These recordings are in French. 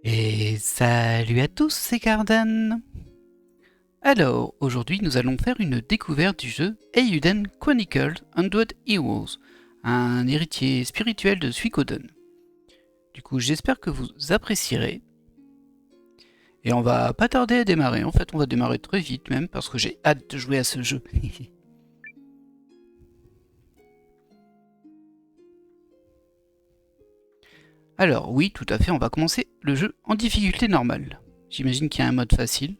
Et salut à tous, c'est Cardan. Alors, aujourd'hui nous allons faire une découverte du jeu Eiyuden Chronicles 100 Heroes, un héritier spirituel de Suikoden. Du coup, j'espère que vous apprécierez. Et on va pas tarder à démarrer, en fait on va démarrer très vite même, parce que j'ai hâte de jouer à ce jeu. Alors oui, tout à fait, on va commencer le jeu en difficulté normale. J'imagine qu'il y a un mode facile.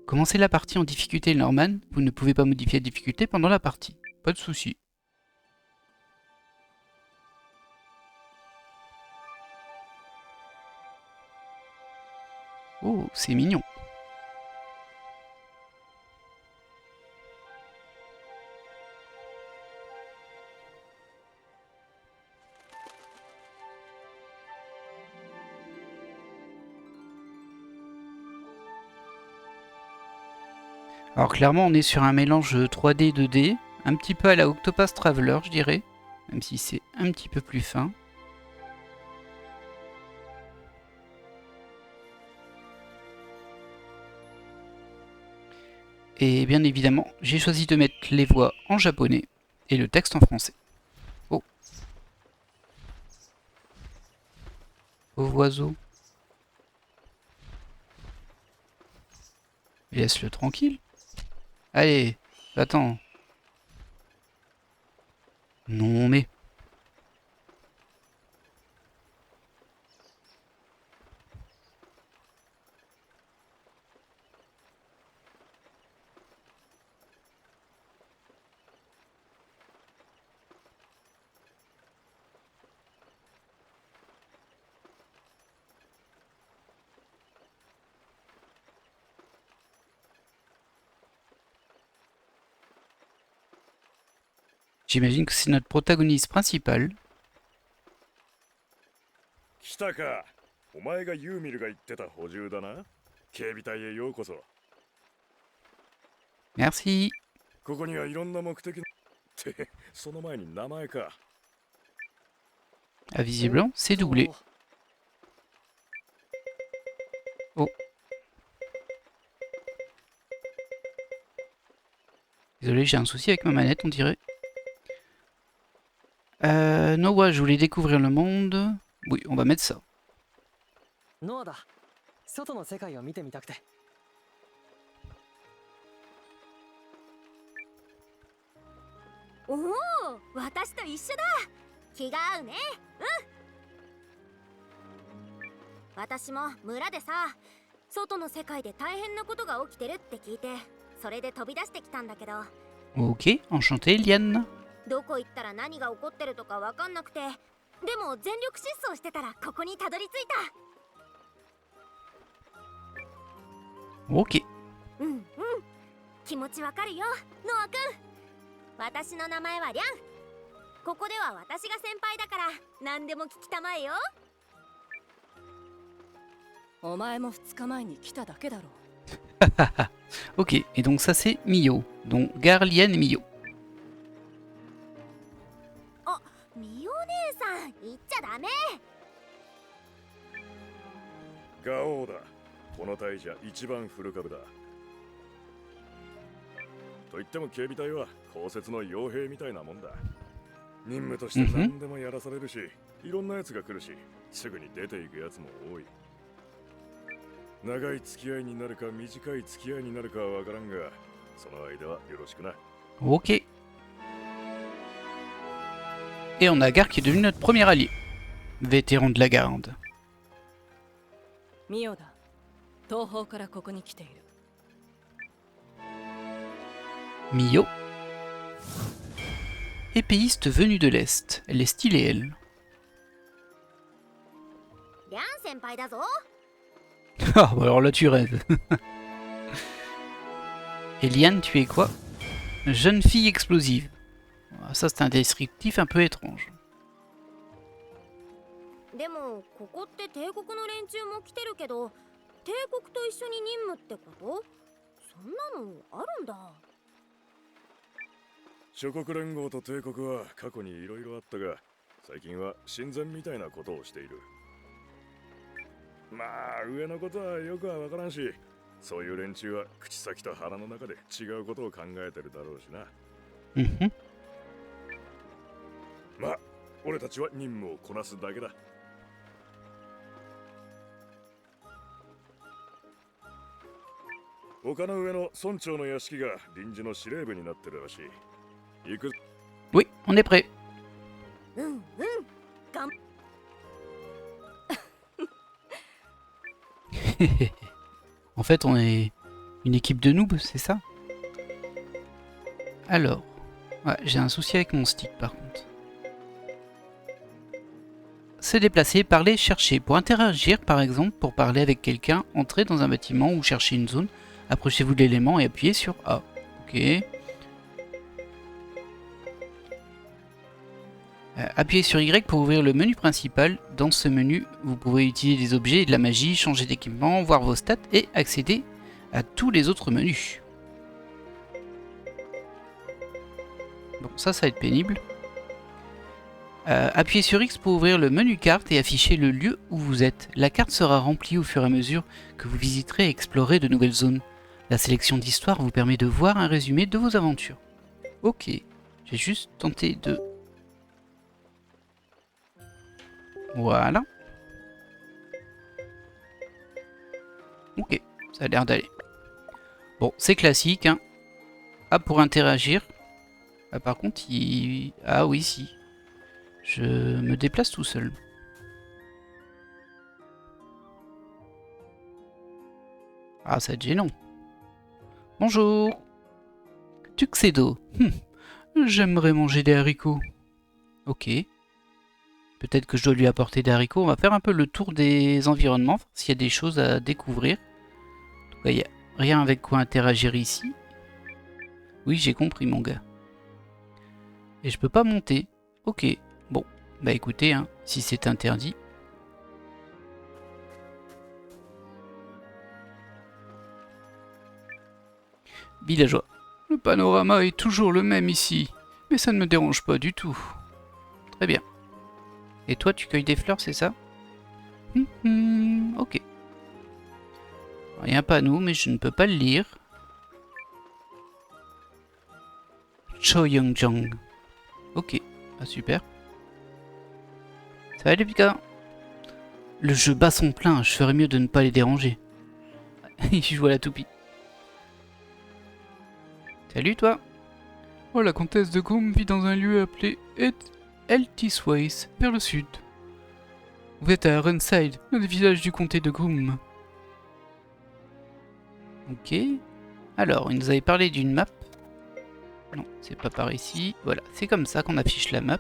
Commencez la partie en difficulté normale, vous ne pouvez pas modifier la difficulté pendant la partie. Pas de souci. Oh, c'est mignon. Alors clairement, on est sur un mélange 3D 2D, un petit peu à la Octopath Traveler, je dirais, même si c'est un petit peu plus fin. Et bien évidemment, j'ai choisi de mettre les voix en japonais et le texte en français. Oh, pauvre oiseau. Laisse-le tranquille. Allez, attends. Non mais... J'imagine que c'est notre protagoniste principal. 来たか。お前がユーミルが言ってた補充だな。警備隊へようこそ。Merci. ここにはいろんな目的ってその前に名前か。Ah, visiblement, c'est doublé. Oh. Désolé, j'ai un souci avec ma manette, on dirait. Noah, je voulais découvrir le monde. Oui, on va mettre ça. ノアだ。外の世界を見てみたくて。おお、私と一緒だ。気が合うね。私も村でさ、外の世界で大変なことが起きてるって聞いて、それで飛び出してきたんだけど、Ok, enchanté, Liane. どこ行ったら何が起こってるとかわかんなくて、でも全力疾走してたらここにたどり着いた。Ok. うんうん、気持ちわかるよ、ノアくん。私の名前はリャン。ここでは私が先輩だから何でも聞きたまえよ。お前も2日前に来ただけだろう。Ok, et donc ça c'est Mio. Donc Gare, Liane et Mio. あ、ミオ姉さん、言っちゃダメ。ガオーだ。この隊じゃ一番古株だ。と言っても警備隊は公設の傭兵みたいなもんだ。任務として何でもやらされるし、いろんなやつが来るし、すぐに出ていくやつも多い。長い付き合いになるか短い付き合いになるかはわからんが、その間はよろしくな。Ok. Et on a Gare qui est devenu notre premier allié. Vétéran de la garde. ミオだ。東方からここに来ている。 Mio. Épéiste venue de l'Est. Elle est stylée, elle. リャン先輩だぞ。 Ah, bah alors là tu rêves. Et Liane, tu es quoi? Jeune fille explosive. Ah, ça c'est un descriptif un peu étrange. でもここって帝国の連中も来てるけど、帝国と一緒に任務ってこと？そんなのあるんだ。諸国連合と帝国は過去にいろいろあったが、最近は親善みたいなことをしている。まあ上のことはよくは分からんし、そういう連中は口先と腹の中で違うことを考えてるだろうしな。Mhm. まあ俺たちは任務をこなすだけだ。丘の上の村長の屋敷が臨時の司令部になってるらしい。行く。 Oui, on est prêt. うんうんがん En fait, on est une équipe de noobs, c'est ça? Alors, ouais, j'ai un souci avec mon stick par contre. Se déplacer, parler, chercher. Pour interagir, par exemple, pour parler avec quelqu'un, entrez dans un bâtiment ou cherchez une zone. Approchez-vous de l'élément et appuyez sur A. Ok. Appuyez sur Y pour ouvrir le menu principal. Dans ce menu, vous pouvez utiliser des objets et de la magie, changer d'équipement, voir vos stats et accéder à tous les autres menus. Bon, ça va être pénible. Appuyez sur X pour ouvrir le menu carte et afficher le lieu où vous êtes. La carte sera remplie au fur et à mesure que vous visiterez et explorerez de nouvelles zones. La sélection d'histoire vous permet de voir un résumé de vos aventures. Ok, j'ai juste tenté de... Voilà. Ok, ça a l'air d'aller. Bon, c'est classique, hein. Ah, pour interagir. Ah, par contre, il... Ah oui, si. Je me déplace tout seul. Ah, ça va être gênant. Bonjour. Tuxedo. J'aimerais manger des haricots. Ok. Peut-être que je dois lui apporter des haricots. On va faire un peu le tour des environnements, s'il y a des choses à découvrir. En tout cas, il n'y a rien avec quoi interagir ici. Oui, j'ai compris, mon gars. Et je peux pas monter. Ok. Bon. Bah écoutez, hein, si c'est interdit. Villageois. Le panorama est toujours le même ici. Mais ça ne me dérange pas du tout. Très bien. Et toi, tu cueilles des fleurs, c'est ça? Ok. Il y a un panneau, mais je ne peux pas le lire. Choyongjang. Ok. Ah, super. Ça va les Pika? Le jeu bat son plein, je ferais mieux de ne pas les déranger. Il joue à la toupie. Salut toi. Oh, la comtesse de Groom vit dans un lieu appelé Eltisways, vers le sud. Vous êtes à Runside, l'un des villages du comté de Groom. Ok. Alors, il nous avait parlé d'une map. Non, c'est pas par ici. Voilà, c'est comme ça qu'on affiche la map.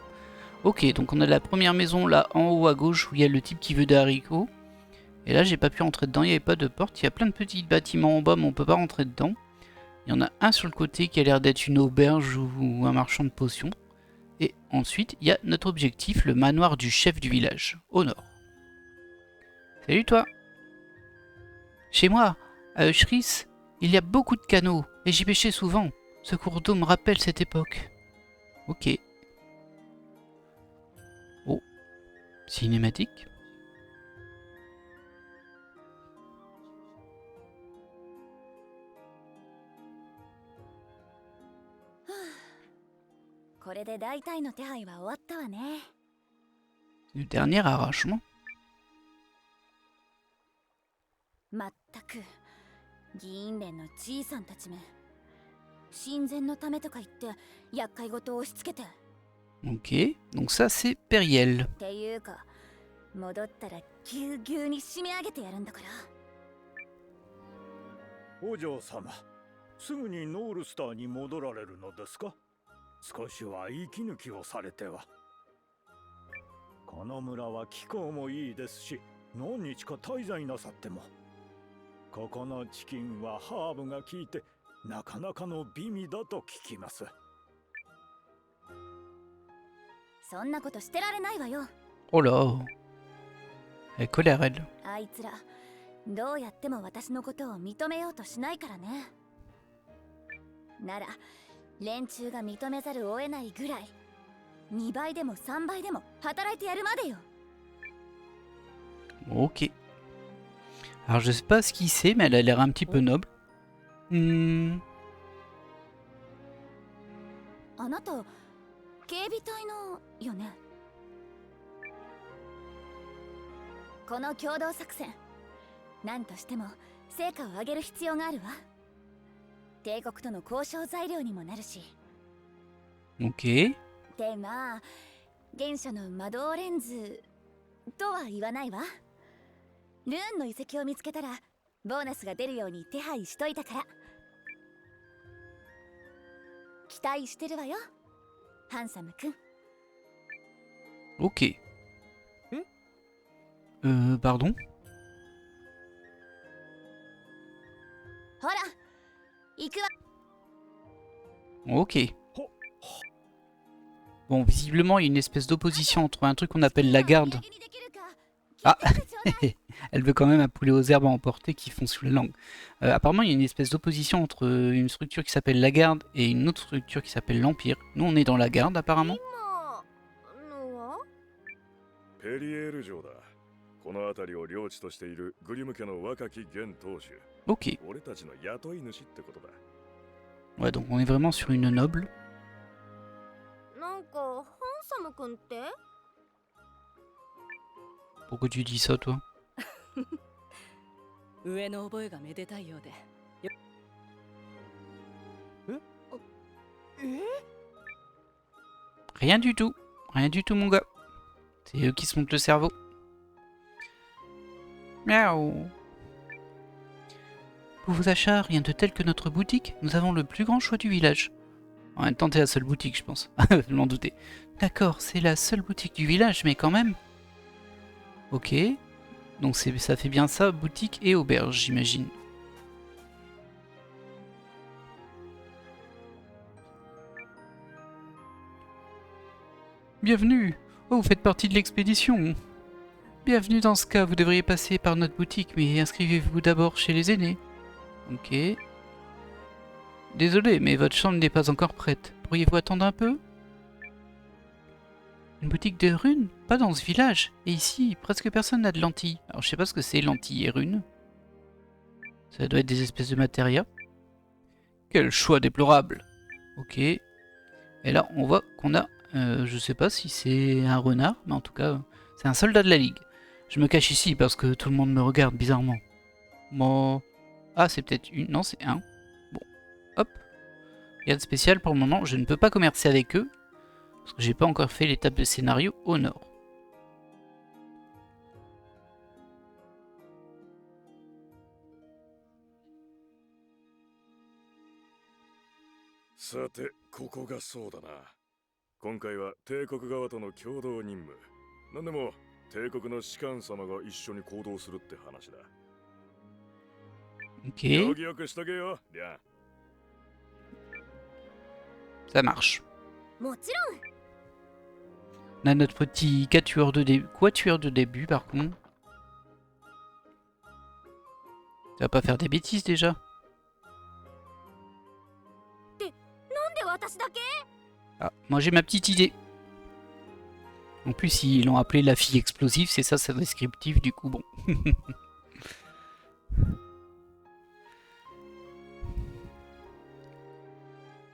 Ok, donc on a la première maison là en haut à gauche où il y a le type qui veut des haricots. Et là, j'ai pas pu rentrer dedans, il n'y avait pas de porte. Il y a plein de petits bâtiments en bas, mais on peut pas rentrer dedans. Il y en a un sur le côté qui a l'air d'être une auberge ou un marchand de potions. Et ensuite, il y a notre objectif, le manoir du chef du village, au nord. Salut toi. Chez moi, à Euchris, il y a beaucoup de canaux, et j'y pêchais souvent. Ce cours d'eau me rappelle cette époque. Ok. Oh. Cinématique. Le dernier arrachement. まったく議員連のじいさんたちめ親善のためとか言って厄介事を押し付けて Ok, donc ça c'est Periel. っていうか戻ったらぎゅうぎゅうに締め上げてやるんだからお嬢様、すぐにノールスターに戻られるのですか？少しは息抜きをされては。この村は気候もいいですし、何日か滞在なさっても。ここのチキンはハーブが効いてなかなかの美味だと聞きます。そんなことしてられないわよ。 Oh là. Elle est colère elle. あいつらどうやっても私のことを認めようとしないからね。なら連中が認めざるを得ないぐらい2倍でも3倍でも働いてやるまでよ。 Ok. Alors je sais pas ce qu'il sait, mais elle a l'air un petit peu noble. あなた警備隊のよね。この共同作戦、何としても成果を上げる必要があるわ。帝国との交渉材料にもなるし。Ok. でまあ原初の魔導レンズとは言わないわ。ルーンの遺跡を見つけたらボーナスが出るように手配しといたから。期待してるわよ、ハンサムくん。 Ok. Pardon? ほら行くわ。 Ok. Bon, visiblement, il y a une espèce d'opposition entre un truc qu'on appelle la garde. Ah. Elle veut quand même un poulet aux herbes à emporter qui fond sous la langue. Apparemment, il y a une espèce d'opposition entre une structure qui s'appelle la garde et une autre structure qui s'appelle l'Empire. Nous, on est dans la garde, apparemment. ペリエール城だ。この辺りを領地としているグリム家の若き現当主。 Ok. 俺たちの雇い主ってことだ。 Ouais, donc on est vraiment sur une noble. なんかハンサム君って Pourquoi tu dis ça, toi? 上の覚えがめでたいようで。 Rien du tout. Rien du tout, mon gars. C'est eux qui se montent le cerveau. Miaou. Pour vos achats, rien de tel que notre boutique. Nous avons le plus grand choix du village. En même temps, c'est la seule boutique, je pense. Je m'en doutais. D'accord, c'est la seule boutique du village, mais quand même. Ok. Donc ça fait bien ça, boutique et auberge, j'imagine. Bienvenue. Oh, vous faites partie de l'expédition. Bienvenue dans ce cas, vous devriez passer par notre boutique, mais inscrivez-vous d'abord chez les aînés. Ok. Désolé, mais votre chambre n'est pas encore prête. Pourriez-vous attendre un peu? Une boutique de runes? Pas dans ce village. Et ici, presque personne n'a de lentilles. Alors je sais pas ce que c'est lentilles et runes. Ça doit être des espèces de matérias. Quel choix déplorable. Ok. Et là, on voit qu'on a... je sais pas si c'est un renard, mais en tout cas, c'est un soldat de la Ligue. Je me cache ici parce que tout le monde me regarde bizarrement. Bon... Ah, c'est peut-être une... Non, c'est un. Bon. Hop. Rien de spécial pour le moment. Je ne peux pas commercer avec eux. Parce que j'ai pas encore fait l'étape de scénario au nord.さて、ここがそうだな。今回は帝国側との共同任務。なんでも帝国の士官様が一緒に行動するって話だ。Ok. 行儀よくしとけよ、リャン。 Ça marche. もちろん On a notre petit quatuor de début par contre. Ça va pas faire des bêtises déjà. なんで私だけ Ah, moi j'ai ma petite idée. En plus ils l'ont appelé la fille explosive, c'est ça sa descriptif du coup bon.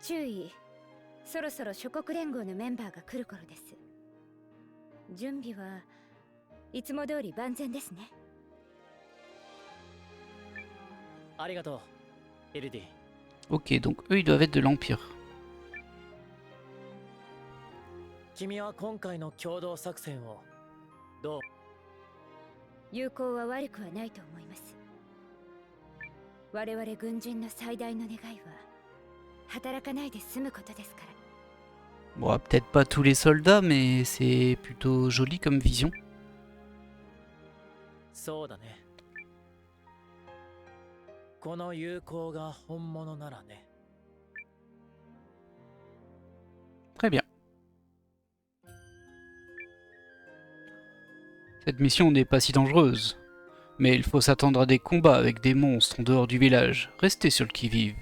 注意、そろそろ諸国連合のメンバーが来る頃です。準備はいつも通り万全ですね。ありがとう、エルディ。 Ok, donc eux ils doivent être de l'Empire. 君は今回の共同作戦をどう？友好は悪くはないと思います。我々軍人の最大の願いは働かないで済むことですから。 Bon, peut-être pas tous les soldats, mais c'est plutôt joli comme vision. そうだね。この友好が本物ならね。 Très bien. Cette mission n'est pas si dangereuse, mais il faut s'attendre à des combats avec des monstres en dehors du village. Restez sur le qui-vive.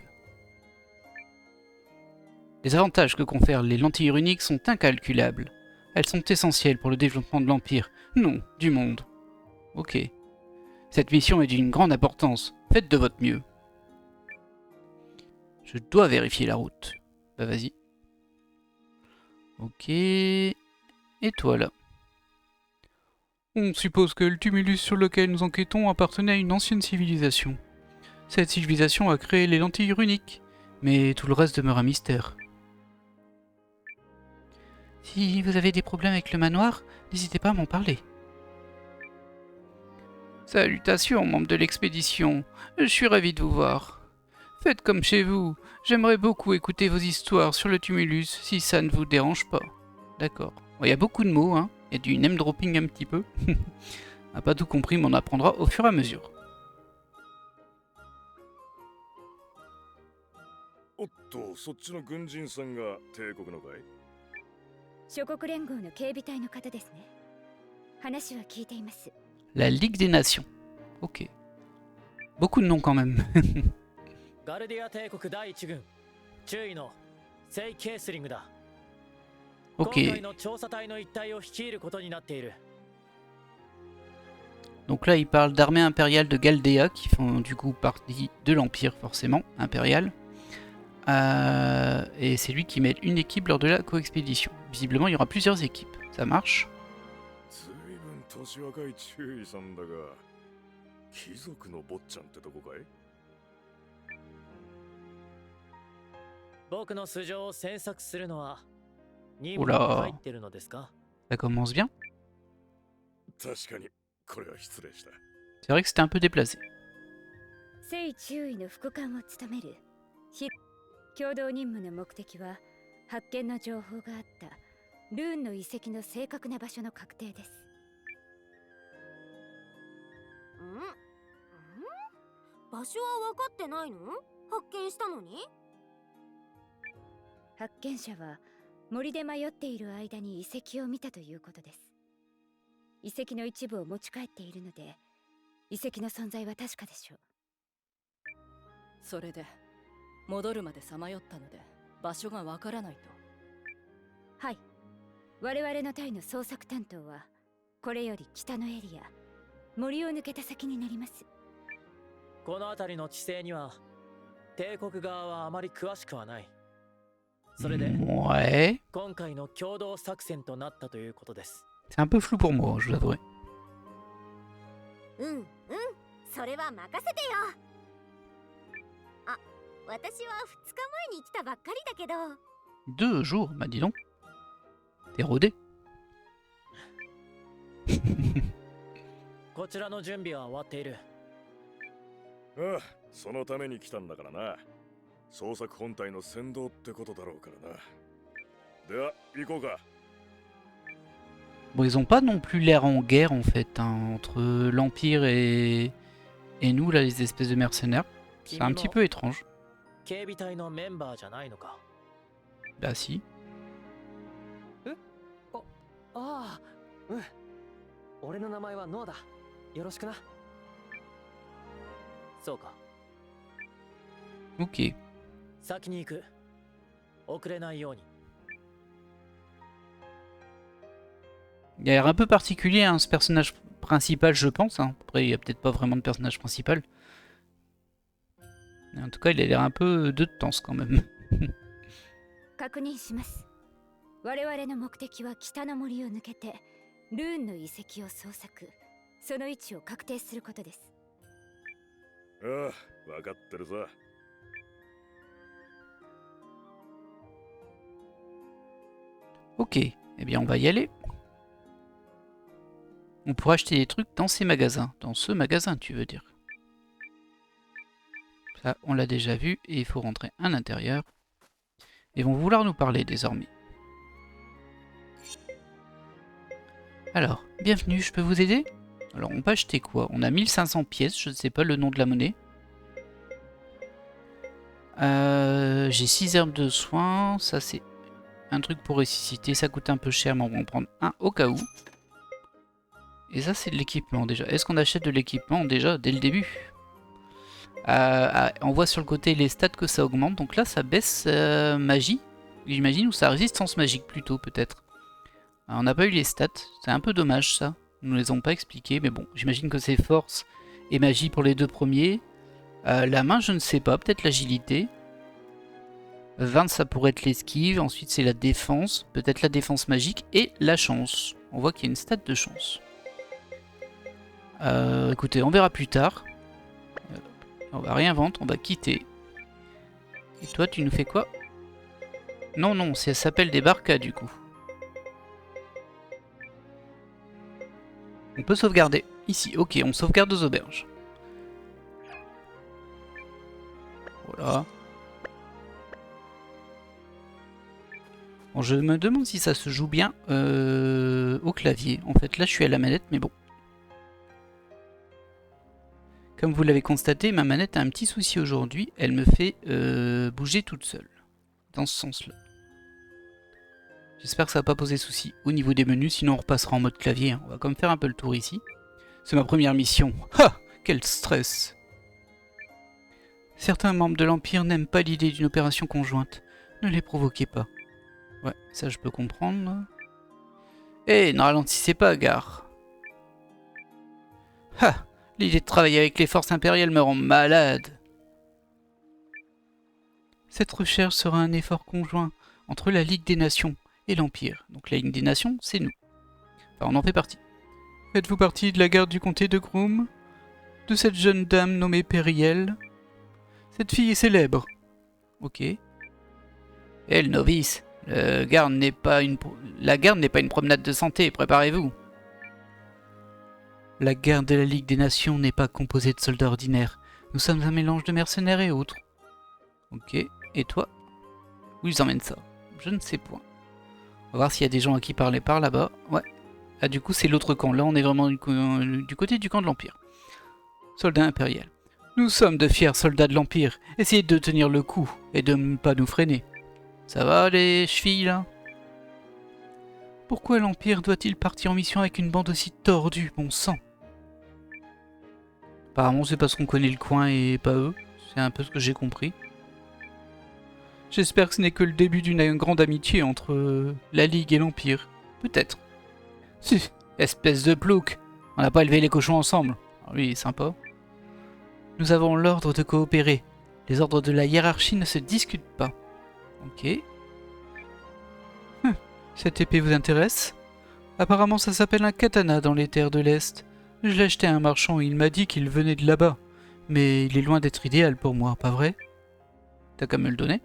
Les avantages que confèrent les lentilles runiques sont incalculables. Elles sont essentielles pour le développement de l'Empire, non, du monde. Ok. Cette mission est d'une grande importance. Faites de votre mieux. Je dois vérifier la route. Bah vas-y. Ok. Et toi là? On suppose que le tumulus sur lequel nous enquêtons appartenait à une ancienne civilisation. Cette civilisation a créé les lentilles runiques, mais tout le reste demeure un mystère. Si vous avez des problèmes avec le manoir, n'hésitez pas à m'en parler. Salutations, membres de l'expédition. Je suis ravi de vous voir. Faites comme chez vous. J'aimerais beaucoup écouter vos histoires sur le tumulus, si ça ne vous dérange pas. D'accord. Bon, y a beaucoup de mots, hein. Il y a du name dropping un petit peu. On n'a pas tout compris, mais on apprendra au fur et à mesure. おっと、そっちの軍人さんが帝国のかい？諸国連合の警備隊の方ですね。話は聞いています。 La Ligue des Nations. Ok. Beaucoup de noms quand même. ガルディア帝国第一軍注意のセイ・ケースリングだ。 Ok. 今回の調査隊の一隊を率いることになっている。 Donc là, il parle d'armée impériale de Galdea, qui font du coup partie de l'Empire, forcément, impérial. Et c'est lui qui mène une équipe lors de la coexpédition. Visiblement, il y aura plusieurs équipes. Ça marche? ずいぶん年若い注意さんだが、貴族の坊ちゃんってとこかい？僕の素性を詮索するのは任お務らに入ってるのですか？ Ça commence bien. 確かに、これは失礼した。 C'est vrai que c'était un peu déplacé. 聖中尉の副官を務める共同任務の目的は発見の情報があったルーンの遺跡の正確な場所の確定です。場所は分かってないの？発見したのに？発見者は森で迷っている間に遺跡を見たということです。遺跡の一部を持ち帰っているので、遺跡の存在は確かでしょう。それで戻るまでさまよったので場所がわからないと。はい。我々の隊の捜索担当はこれより北のエリア、森を抜けた先になります。この辺りの地勢には帝国側はあまり詳しくはない。それで Ouais. 今回の共同作戦となったということです。 C'est un peu flou pour moi, je vous avouerai. うんうん、それは任せてよ。あ、私は2日前に来たばっかりだけど。 2 jours, bah dis donc. T'es rodé. こちらの準備は終わっている。ああ、そのために来たんだからな。捜索本体の先導ってことだろうからな。では、行こうか。 Bon, ils ont pas non plus l'air en guerre en fait, hein, entre l'Empire et nous, là, les espèces de mercenaires. C'est un petit peu étrange. 警備隊のメンバーじゃないのか？ Bah si. ああ、うん。俺の名前はノアだ。よろしくな。そうか。 Ok. 先に行く。遅れないように。 Il a l'air un peu particulier, hein, ce personnage principal, je pense. Hein. Après, il n'y a peut-être pas vraiment de personnage principal. Mais en tout cas, il a l'air un peu de tense quand même. 確認します。我々の目的は北の森を抜けてルーンの遺跡を捜索、その位置を確定することです。ああ、分かってるさ。 Ok, eh bien on va y aller. On pourra acheter des trucs dans ces magasins. Dans ce magasin, tu veux dire. Ça, on l'a déjà vu et il faut rentrer à l'intérieur. Ils vont vouloir nous parler désormais. Alors, bienvenue, je peux vous aider? Alors, on peut acheter quoi? On a 1500 pièces, je ne sais pas le nom de la monnaie. J'ai 6 herbes de soins, ça c'est un truc pour ressusciter, ça coûte un peu cher, mais on va en prendre un au cas où. Et ça c'est de l'équipement déjà. Est-ce qu'on achète de l'équipement déjà dès le début? On voit sur le côté les stats que ça augmente, donc là ça baisse magie, j'imagine, ou sa résistance magique plutôt peut-être. On n'a pas eu les stats, c'est un peu dommage ça, ils nous les ont pas expliqué, mais bon, j'imagine que c'est force et magie pour les 2 premiers. La main, je ne sais pas, peut-être l'agilité. 20, ça pourrait être l'esquive. Ensuite, c'est la défense. Peut-être la défense magique et la chance. On voit qu'il y a une stat de chance. Écoutez, on verra plus tard. On va rien vendre, on va quitter. Et toi, tu nous fais quoi? Non, non, ça s'appelle des barcas du coup. On peut sauvegarder. Ici, ok, on sauvegarde aux auberges. Voilà. Bon, je me demande si ça se joue bien au clavier. En fait, là, je suis à la manette, mais bon. Comme vous l'avez constaté, ma manette a un petit souci aujourd'hui. Elle me fait bouger toute seule. Dans ce sens-là. J'espère que ça va pas poser souci au niveau des menus, sinon on repassera en mode clavier. On va quand même faire un peu le tour ici. C'est ma première mission. Ha! Quel stress! Certains membres de l'Empire n'aiment pas l'idée d'une opération conjointe. Ne les provoquez pas. Ouais, ça je peux comprendre. Eh, ne ralentissez pas, gare. Ha! L'idée de travailler avec les forces impériales me rend malade. Cette recherche sera un effort conjoint entre la Ligue des Nations et l'Empire. Donc la Ligue des Nations, c'est nous. Enfin, on en fait partie. Faites-vous partie de la garde du comté de Groom? De cette jeune dame nommée Périel? Cette fille est célèbre. Ok. Et le novice. La garde n'est pas une promenade de santé, préparez-vous. La garde de la Ligue des Nations n'est pas composée de soldats ordinaires. Nous sommes un mélange de mercenaires et autres. Ok. Et toi? Où ils emmènent ça? Je ne sais point. On va voir s'il y a des gens à qui parler par là-bas. Ouais. Ah, du coup, c'est l'autre camp. Là, on est vraiment du côté du camp de l'Empire. Soldats impériaux. Nous sommes de fiers soldats de l'Empire. Essayez de tenir le coup et de ne pas nous freiner. Ça va, les chevilles, là? Pourquoi l'Empire doit-il partir en mission avec une bande aussi tordue, bon sang? Apparemment, c'est parce qu'on connaît le coin et pas eux. C'est un peu ce que j'ai compris. J'espère que ce n'est que le début d'une grande amitié entre la Ligue et l'Empire. Peut-être. Si, espèce de plouc. On n'a pas élevé les cochons ensemble. Ah oui, sympa. Nous avons l'ordre de coopérer. Les ordres de la hiérarchie ne se discutent pas. Ok. Cette épée vous intéresse? Apparemment ça s'appelle un katana dans les terres de l'Est. Je l'ai acheté à un marchand et il m'a dit qu'il venait de là-bas. Mais il est loin d'être idéal pour moi, pas vrai? T'as qu'à me le donner?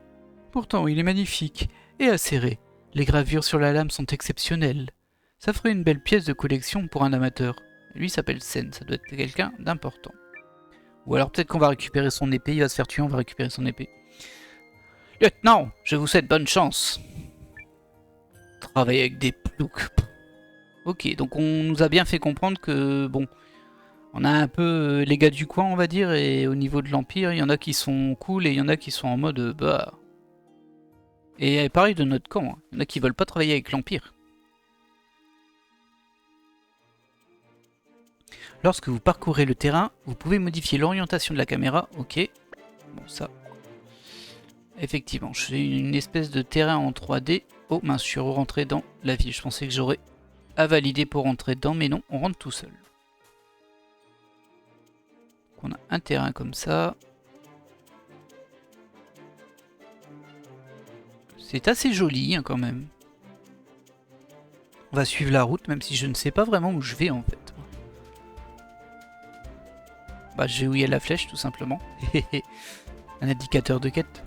Pourtant il est magnifique et acéré. Les gravures sur la lame sont exceptionnelles. Ça ferait une belle pièce de collection pour un amateur. Lui s'appelle Sen, ça doit être quelqu'un d'important. Ou alors peut-être qu'on va récupérer son épée, il va se faire tuer, on va récupérer son épée. Lieutenant, je vous souhaite bonne chance. Travailler avec des ploucs. Ok, donc on nous a bien fait comprendre que, bon, on a un peu les gars du coin, on va dire, et au niveau de l'Empire, il y en a qui sont cool et il y en a qui sont en mode, bah... Et pareil de notre camp, hein. Il y en a qui veulent pas travailler avec l'Empire. Lorsque vous parcourez le terrain, vous pouvez modifier l'orientation de la caméra, ok. Bon, ça... Effectivement, je fais une espèce de terrain en 3D. Oh mince, je suis rentré dans la ville. Je pensais que j'aurais à valider pour rentrer dedans, mais non, on rentre tout seul. Donc on a un terrain comme ça. C'est assez joli hein, quand même. On va suivre la route, même si je ne sais pas vraiment où je vais en fait. Bah je vais où il y a la flèche tout simplement. Un indicateur de quête.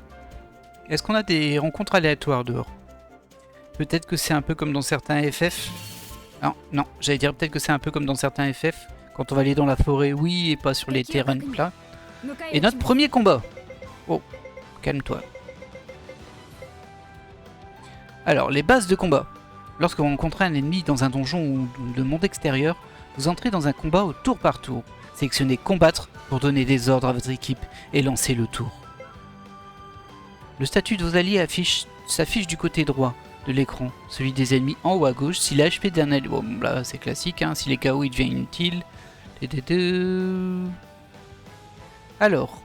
Est-ce qu'on a des rencontres aléatoires dehors? Peut-être que c'est un peu comme dans certains FF. Non, non, j'allais dire peut-être que c'est un peu comme dans certains FF. Quand on va aller dans la forêt, oui, et pas sur les terrains plats. Et notre premier combat. Oh, calme-toi. Alors, les bases de combat. Lorsque vous rencontrez un ennemi dans un donjon ou de monde extérieur, vous entrez dans un combat au tour par tour. Sélectionnez combattre pour donner des ordres à votre équipe et lancer le tour. Le statut de vos alliés s'affiche du côté droit de l'écran, celui des ennemis en haut à gauche. Si l'HP d'un allié... Bon, là c'est classique, hein. Si les KO il devient inutile. Alors,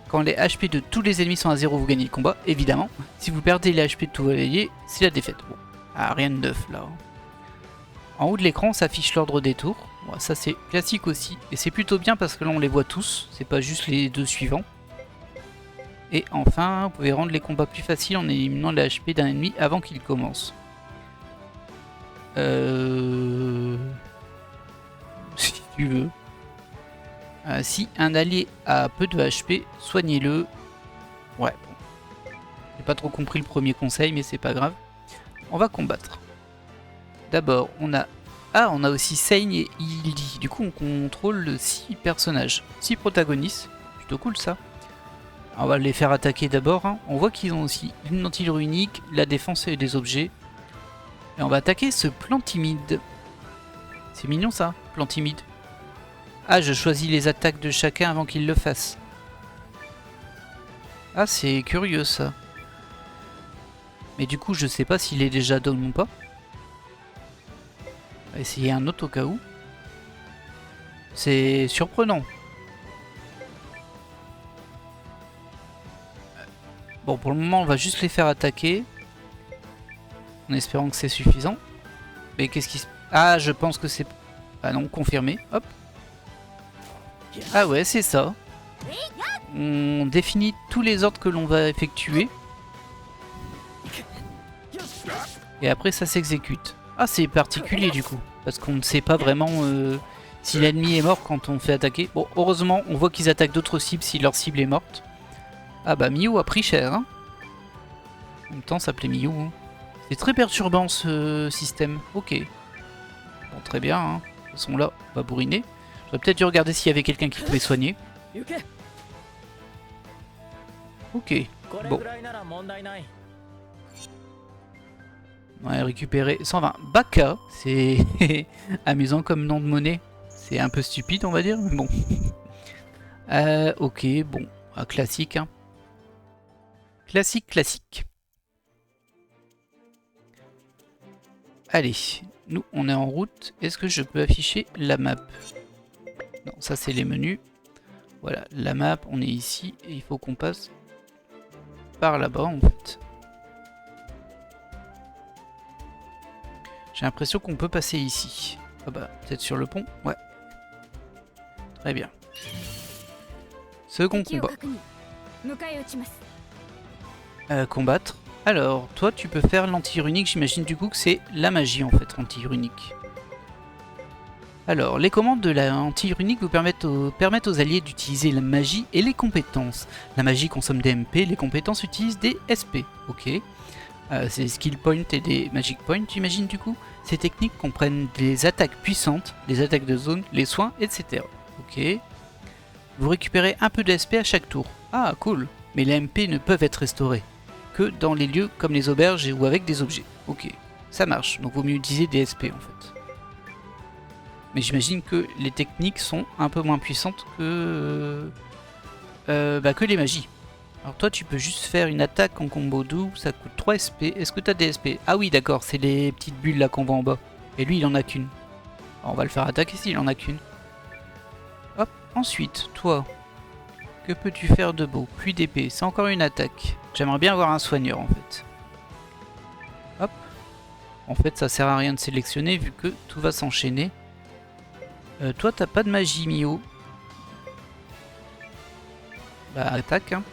quand les HP de tous les ennemis sont à 0, vous gagnez le combat, évidemment. Si vous perdez les HP de tous vos alliés, c'est la défaite. Bon, ah, rien de neuf là. En haut de l'écran s'affiche l'ordre des tours. Bon, ça c'est classique aussi. Et c'est plutôt bien parce que là on les voit tous. C'est pas juste les deux suivants. Et enfin, vous pouvez rendre les combats plus faciles en éliminant les HP d'un ennemi avant qu'il commence. Si tu veux. Si un allié a peu de HP, soignez-le. Ouais. J'ai pas trop compris le premier conseil, mais c'est pas grave. On va combattre. D'abord, on a... Ah, on a aussi Seigne et Hildy. Du coup, on contrôle 6 personnages. 6 protagonistes. Plutôt cool, ça. Alors, on va les faire attaquer d'abord. Hein. On voit qu'ils ont aussi une lentilure unique, la défense et des objets. Et on va attaquer ce plan timide. C'est mignon, ça, plan timide. Ah, je choisis les attaques de chacun avant qu'il le fasse. Ah, c'est curieux, ça. Mais du coup, je sais pas s'il est déjà down ou pas. On va essayer un autre au cas où. C'est surprenant. Bon, pour le moment, on va juste les faire attaquer. En espérant que c'est suffisant. Mais qu'est-ce qui se... Ah, je pense que c'est... Ah non, confirmé. Hop. Ah ouais, c'est ça. On définit tous les ordres que l'on va effectuer. Et après, ça s'exécute. Ah, c'est particulier du coup. Parce qu'on ne sait pas vraiment si l'ennemi est mort quand on fait attaquer. Bon, heureusement, on voit qu'ils attaquent d'autres cibles si leur cible est morte. Ah bah, Miu a pris cher. Hein. En même temps, ça s'appelait Miu. Hein. C'est très perturbant ce système. Ok. Bon, très bien. Hein. De toute façon, là, on va bourriner. J'aurais peut-être dû regarder s'il y avait quelqu'un qui pouvait soigner. Ok. Bon. On va récupérer 120. Baka, c'est amusant comme nom de monnaie. C'est un peu stupide, on va dire, mais bon. Ok, bon. Classique, hein. Classique, classique. Allez, nous, on est en route. Est-ce que je peux afficher la map? Non, ça, c'est les menus. Voilà, la map, on est ici. Et il faut qu'on passe par là-bas, en fait. J'ai l'impression qu'on peut passer ici. Ah bah, peut-être sur le pont? Ouais. Très bien. Second combat. Combattre. Alors, toi, tu peux faire l'anti-tir unique. J'imagine du coup que c'est la magie, en fait, l'anti-tir unique. Alors, les commandes de l'anti-tir unique vous permettent aux alliés d'utiliser la magie et les compétences. La magie consomme des MP, les compétences utilisent des SP. Ok. C'est des skill points et des magic points, j'imagine du coup. Ces techniques comprennent des attaques puissantes, des attaques de zone, les soins, etc. Ok. Vous récupérez un peu de SP à chaque tour. Ah, cool. Mais les MP ne peuvent être restaurés que dans les lieux comme les auberges ou avec des objets. Ok, ça marche. Donc vaut mieux utiliser des SP en fait. Mais j'imagine que les techniques sont un peu moins puissantes que les magies. Alors toi tu peux juste faire une attaque en combo doux, ça coûte 3 SP. Est-ce que tu as des SP? Ah oui d'accord, c'est les petites bulles là qu'on voit en bas. Et lui il en a qu'une. On va le faire attaquer s'il en a qu'une. Hop, ensuite, toi, que peux-tu faire de beau? Pluie d'épée, c'est encore une attaque. J'aimerais bien avoir un soigneur en fait. Hop. En fait ça sert à rien de sélectionner vu que tout va s'enchaîner. Toi t'as pas de magie Mio. Bah attaque hein.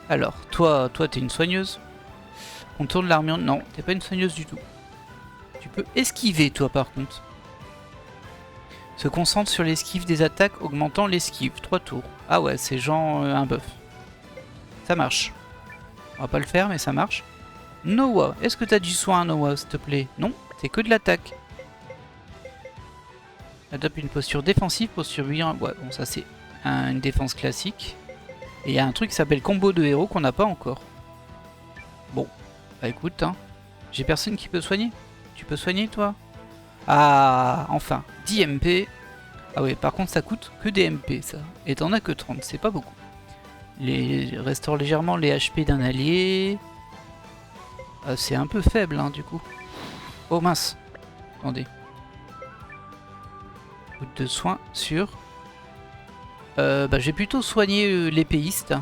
Alors, toi t'es une soigneuse. Contourne l'armure. Non, t'es pas une soigneuse du tout. Tu peux esquiver, toi, par contre. Se concentre sur l'esquive des attaques, augmentant l'esquive. 3 tours. Ah ouais, c'est genre un buff. Ça marche. On va pas le faire, mais ça marche. Noah, est-ce que t'as du soin, Noah, s'il te plaît? Non, c'est que de l'attaque. Adopte une posture défensive, posture bouillante. Ouais, bon, ça c'est une défense classique. Et il y a un truc qui s'appelle combo de héros qu'on n'a pas encore. Bon, bah écoute, hein, j'ai personne qui peut soigner. Tu peux soigner toi? Ah, enfin, 10 MP. Ah ouais, par contre ça coûte que des MP ça. Et t'en as que 30, c'est pas beaucoup. Restaure légèrement les HP d'un allié. C'est un peu faible hein, du coup. Oh mince. Attendez. Coûte de soins sur... je vais plutôt soigner l'épéiste.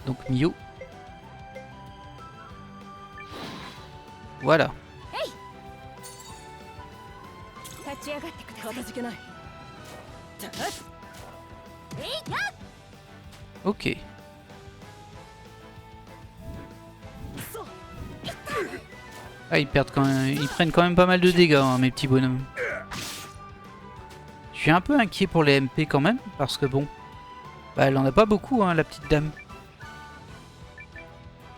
Donc Mio. Voilà. 立ち上がってください。かたじけない。Ok. Ah, ils perdent quand même, ils prennent quand même pas mal de dégâts, hein, mes petits bonhommes. Je suis un peu inquiet pour les MP quand même, parce que bon, bah, elle en a pas beaucoup, hein, la petite dame.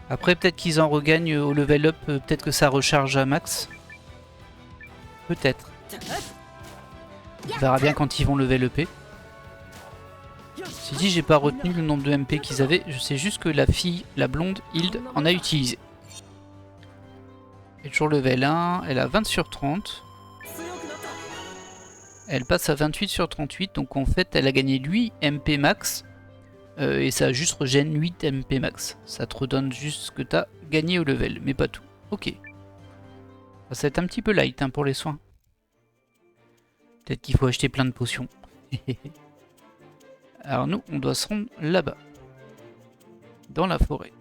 Après, peut-être qu'ils en regagnent au level up, peut-être que ça recharge à max. Peut-être. On verra bien quand ils vont level up. Si dit, j'ai pas retenu le nombre de MP qu'ils avaient, je sais juste que la fille, la blonde, Hilde, en a utilisé. Elle est toujours level 1, elle a 20 sur 30. Elle passe à 28 sur 38, donc en fait elle a gagné 8 MP max. Et ça juste régène 8 MP max. Ça te redonne juste ce que tu as gagné au level, mais pas tout. Ok. Ça va être un petit peu light hein, pour les soins. Peut-être qu'il faut acheter plein de potions. Alors nous, on doit se rendre là-bas. Dans la forêt.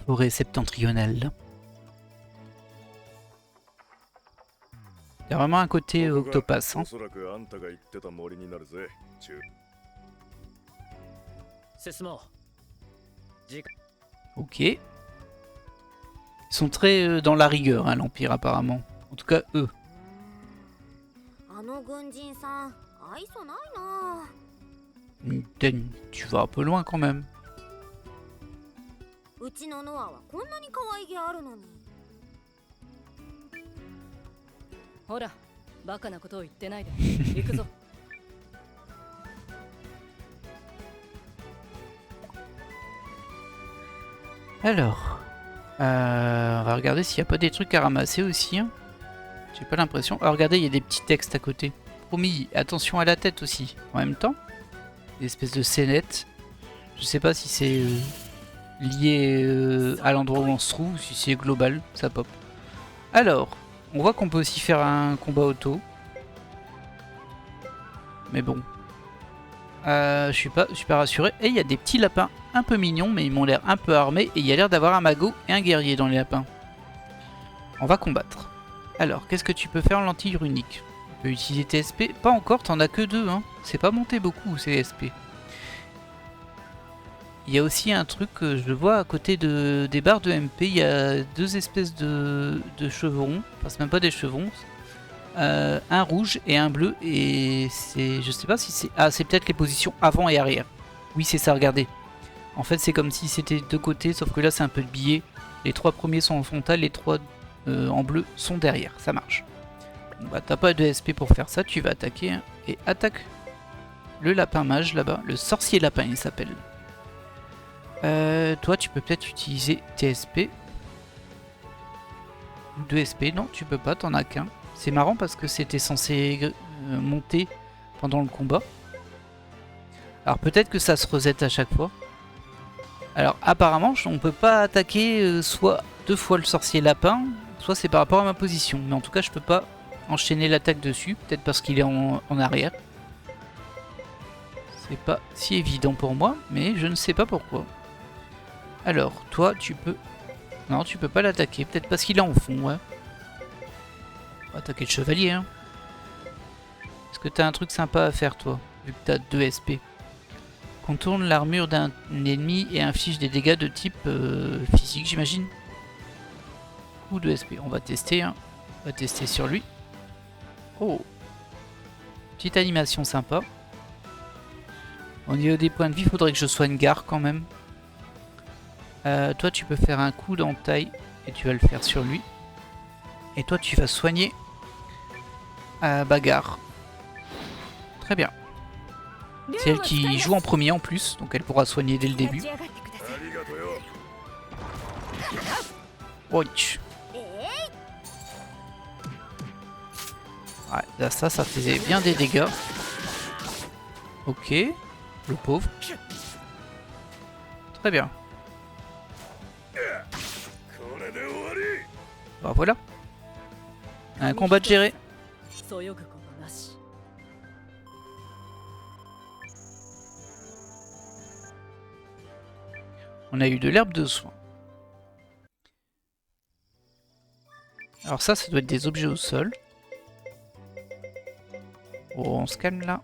Forêt septentrionale. Il y a vraiment un côté Octopass. Hein. 進もう。 Ok. Ils sont très dans la rigueur, hein, l'Empire apparemment. En tout cas, eux. あの軍人さん愛想ないな。 Ten, tu vas un peu loin quand même. うちのノアはこんなに可愛げあるのに。 ほら、バカなことを言ってないで。行くぞ。 Alors, on va regarder s'il n'y a pas des trucs à ramasser aussi. Hein. J'ai pas l'impression. Ah, regardez, il y a des petits textes à côté. Promis, attention à la tête aussi. En même temps, des espèces de scénettes. Je sais pas si c'est lié à l'endroit où on se trouve, ou si c'est global, ça pop. Alors, on voit qu'on peut aussi faire un combat auto. Mais bon. Je suis pas super rassuré. Et il y a des petits lapins un peu mignons, mais ils m'ont l'air un peu armés. Et il y a l'air d'avoir un magot et un guerrier dans les lapins. On va combattre. Alors, qu'est-ce que tu peux faire en lentille runique? Tu peux utiliser TSP. Pas encore, t'en as que 2. Hein. C'est pas monté beaucoup, CSP. Il y a aussi un truc que je vois à côté des barres de MP. Il y a 2 espèces de chevrons. Enfin, c'est même pas des chevrons. Un rouge et un bleu. Et c'est... Je sais pas si c'est... Ah, c'est peut-être les positions avant et arrière. Oui, c'est ça, regardez. En fait, c'est comme si c'était de côté, sauf que là, c'est un peu de biais. Les 3 premiers sont en frontal, les 3 en bleu sont derrière. Ça marche. Bon, bah, t'as pas de SP pour faire ça. Tu vas attaquer. Hein, et attaque le lapin mage là-bas. Le sorcier lapin, il s'appelle. Toi, tu peux peut-être utiliser TSP. Ou 2 SP. Non, tu peux pas, t'en as qu'un. C'est marrant parce que c'était censé monter pendant le combat. Alors peut-être que ça se reset à chaque fois. Alors apparemment on peut pas attaquer soit 2 fois le sorcier lapin, soit c'est par rapport à ma position. Mais en tout cas je peux pas enchaîner l'attaque dessus, peut-être parce qu'il est en arrière. C'est pas si évident pour moi, mais je ne sais pas pourquoi. Alors toi tu peux... Non tu peux pas l'attaquer, peut-être parce qu'il est en fond, ouais. On va attaquer le chevalier, hein. Est-ce que t'as un truc sympa à faire, toi, vu que t'as 2 SP? Contourne l'armure d'un ennemi et inflige des dégâts de type physique, j'imagine. Ou 2 SP. On va tester, hein. On va tester sur lui. Oh. Petite animation sympa. Au niveau des points de vie, il faudrait que je soigne Gar quand même. Toi, tu peux faire un coup d'entaille et tu vas le faire sur lui. Et toi, tu vas soigner Bagarre. Très bien. C'est elle qui joue en premier en plus, donc elle pourra soigner dès le début. Ouch. Ouais, là, ça faisait bien des dégâts. Ok, le pauvre. Très bien. Bah voilà. Un combat de géré. On a eu de l'herbe de soin. Alors ça doit être des objets au sol. Oh, on se calme là.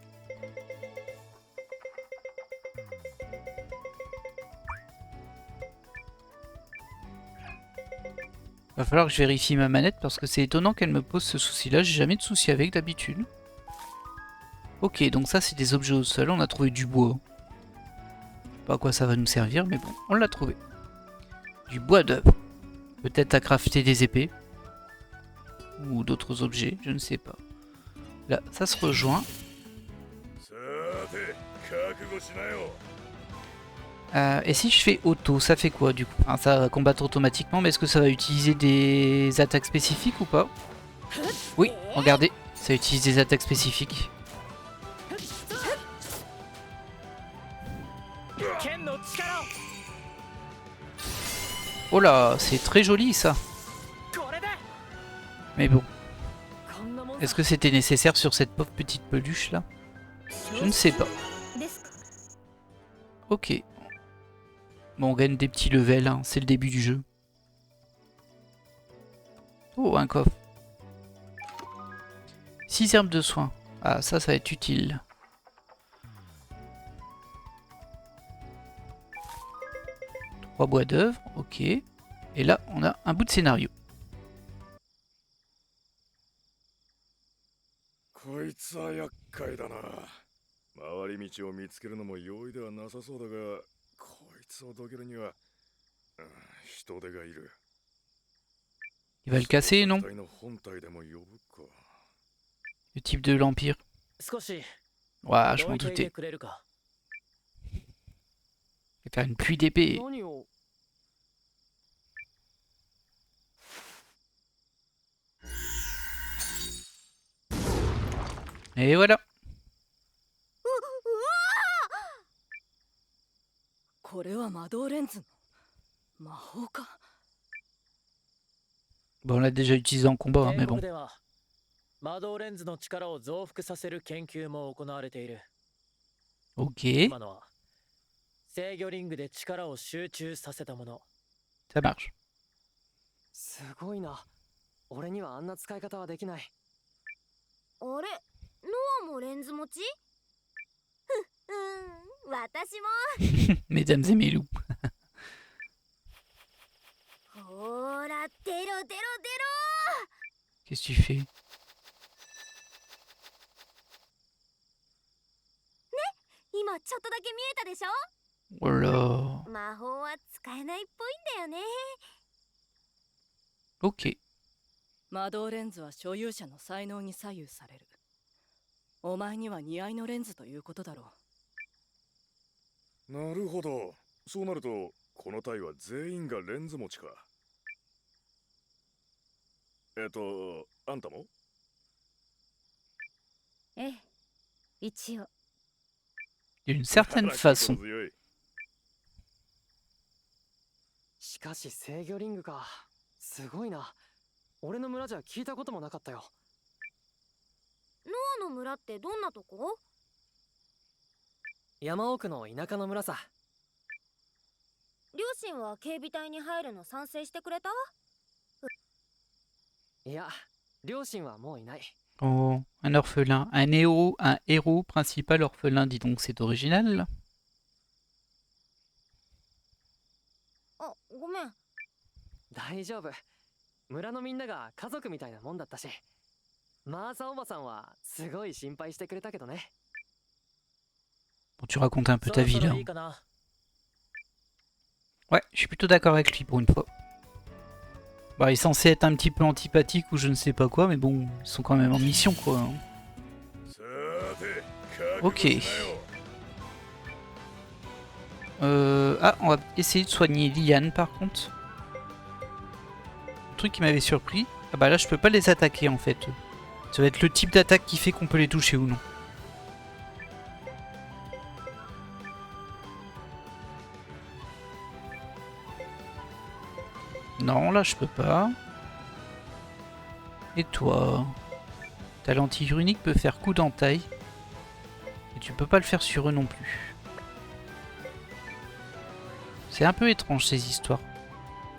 Va falloir que je vérifie ma manette parce que c'est étonnant qu'elle me pose ce souci-là. J'ai jamais de souci avec d'habitude. Ok, donc ça c'est des objets au sol. On a trouvé du bois. Je sais pas à quoi ça va nous servir, mais bon, on l'a trouvé. Du bois d'œuvre. Peut-être à crafter des épées. Ou d'autres objets, je ne sais pas. Là, ça se rejoint. Et si je fais auto, ça fait quoi du coup? Enfin, ça va combattre automatiquement, mais est-ce que ça va utiliser des attaques spécifiques ou pas? Oui, regardez, ça utilise des attaques spécifiques. Oh là, c'est très joli ça. Mais bon. Est-ce que c'était nécessaire sur cette pauvre petite peluche là? Je ne sais pas. Ok. Bon, on gagne des petits levels, hein. C'est le début du jeu. Oh, un coffre. 6 herbes de soin. Ah, ça va être utile. Trois bois d'œuvre, ok. Et là, on a un bout de scénario. こいつは厄介だな。回り道を見つけるのも容易ではなさそうだが、こいつをどけるには、人手がいる。Il va le casser, non? Le type de l'Empire. Ouais, je m'en doutais. Il va faire une pluie d'épée. Et voilà. Bon, on l'a déjà utilisé en combat, hein, mais bon. Ok. Ça marche. すごいな。俺にはあんな使い方はできない。あれ、ノアもレンズ持ち？私も。Mesdames et mes loups. ほら、出ろ出ろ出ろ。 Qu'est-ce que tu fais? ね、今ちょっとだけ見えたでしょ？ Oh là. 魔法は使えないっぽいんだよね。 Ok. 魔導レンズは所有者の才能に左右される。お前には似合いのレンズということだろう。なるほど。そうなると、この隊は全員がレンズ持ちか。あんたも？ええ、一応。D'une certaine façon. しかし制御リングか。すごいな。俺の村じゃ聞いたこともなかったよ。ノアの村ってどんなとこ？山奥の田舎の村さ。両親は警備隊に入るの賛成してくれた？いや、両親はもういない。 Oh, un orphelin. Un héros principal orphelin, dis donc, c'est original là. あ、ごめん。大丈夫。村のみんなが家族みたいなもんだったし。マーサおばさんはすごい心配してくれたけどね。 Bon, tu racontes un peu ta vie là. Ouais, je suis plutôt d'accord avec lui pour une fois. Bah, il est censé être un petit peu antipathique ou je ne sais pas quoi, mais bon, ils sont quand même en mission quoi. Hein. Ok. Ah, on va essayer de soigner Liane par contre. Le truc qui m'avait surpris. Ah bah là, je peux pas les attaquer en fait. Ça va être le type d'attaque qui fait qu'on peut les toucher ou non. Non, là je peux pas. Et toi? Ta lentille runique peut faire coup d'entaille. Et tu peux pas le faire sur eux non plus. C'est un peu étrange ces histoires.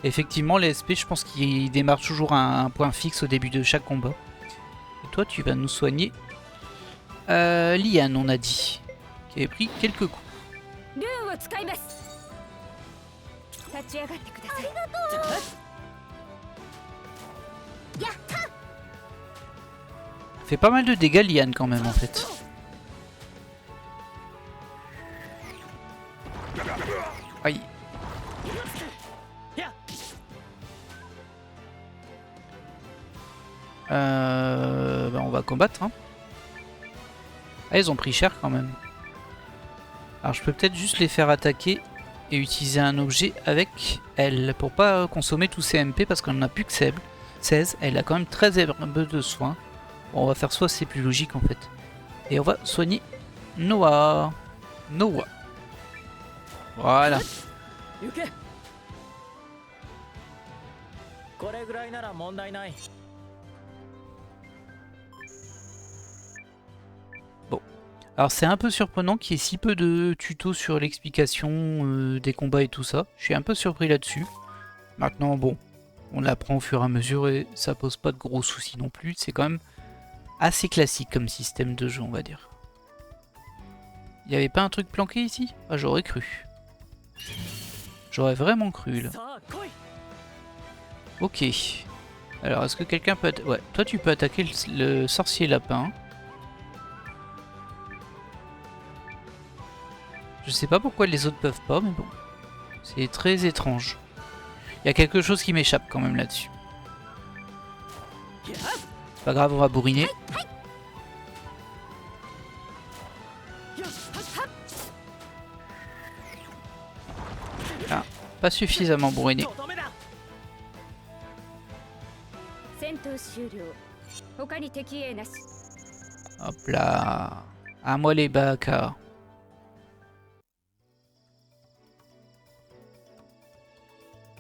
Effectivement, les SP, je pense qu'ils démarrent toujours à un point fixe au début de chaque combat. Et toi, tu vas nous soigner. Liane, on a dit. Qui avait pris quelques coups. Fait pas mal de dégâts, Liane, quand même, en fait. Aïe. Bah on va combattre. Hein. Ah, ils ont pris cher quand même. Alors je peux peut-être juste les faire attaquer et utiliser un objet avec elle pour pas consommer tous ses MP parce qu'on en a plus que 16. Elle a quand même 13 herbes de soins. Bon, on va faire soit, c'est plus logique en fait. Et on va soigner Noah. Voilà. Bon. Alors c'est un peu surprenant qu'il y ait si peu de tutos sur l'explication des combats et tout ça. Je suis un peu surpris là-dessus. Maintenant bon, on l'apprend au fur et à mesure et ça pose pas de gros soucis non plus. C'est quand même assez classique comme système de jeu, on va dire. Il n'y avait pas un truc planqué ici? Ah, j'aurais cru. J'aurais vraiment cru là. Ok. Alors est-ce que quelqu'un peut... Ouais, toi tu peux attaquer le sorcier lapin. Je sais pas pourquoi les autres peuvent pas, mais bon. C'est très étrange. Il y a quelque chose qui m'échappe quand même là-dessus. C'est pas grave, on va bourriner. Ah, pas suffisamment bourriné. Hop là. À moi les baka.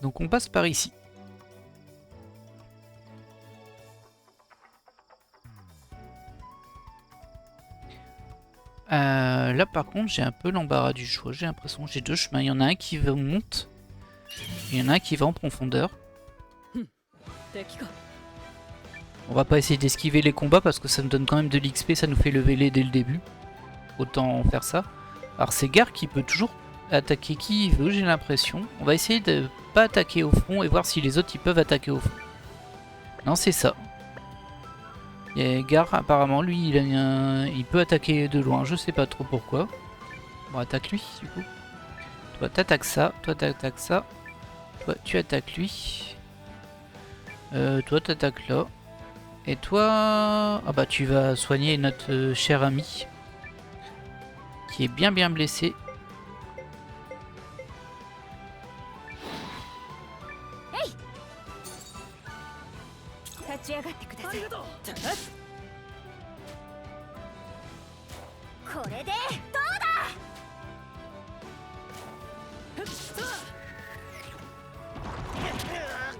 Donc on passe par ici. Là par contre j'ai un peu l'embarras du choix, j'ai l'impression que j'ai deux chemins. Il y en a un qui monte, il y en a un qui va en profondeur. On va pas essayer d'esquiver les combats parce que ça nous donne quand même de l'XP, ça nous fait lever les dès le début. Autant faire ça. Alors c'est Gar qui peut toujours attaquer qui il veut, j'ai l'impression. On va essayer de pas attaquer au front et voir si les autres ils peuvent attaquer au front. Non, c'est ça. Et Gar apparemment lui il peut attaquer de loin, je sais pas trop pourquoi. Bon, attaque lui du coup. Toi t'attaques ça, toi t'attaques ça. Toi tu attaques lui. Toi t'attaques là. Et toi... Ah bah tu vas soigner notre cher ami. Qui est bien blessé.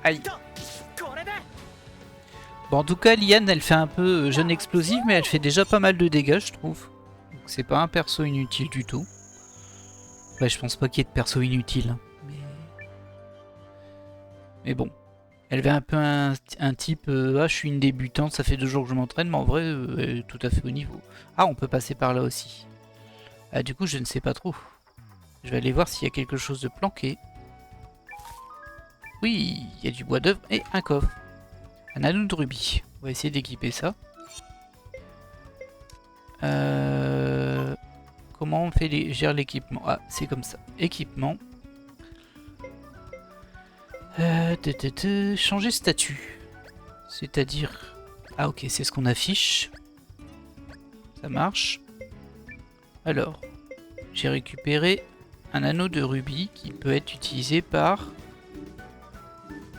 Aïe. Bon, en tout cas, Liane, elle fait un peu jeune explosive, mais elle fait déjà pas mal de dégâts, je trouve. Donc c'est pas un perso inutile du tout. Ouais, je pense pas qu'il y ait de perso inutile. Hein. Mais bon. Elle avait un peu un type, ah je suis une débutante, ça fait 2 jours que je m'entraîne, mais en vrai, elle est tout à fait au niveau. Ah, on peut passer par là aussi. Ah, du coup, je ne sais pas trop. Je vais aller voir s'il y a quelque chose de planqué. Oui, il y a du bois d'œuvre et un coffre. Un anneau de rubis. On va essayer d'équiper ça. Comment on fait gère l'équipement? Ah, c'est comme ça. Équipement. Changer statut. C'est-à-dire... Ah ok, c'est ce qu'on affiche. Ça marche. Alors, j'ai récupéré un anneau de rubis qui peut être utilisé par...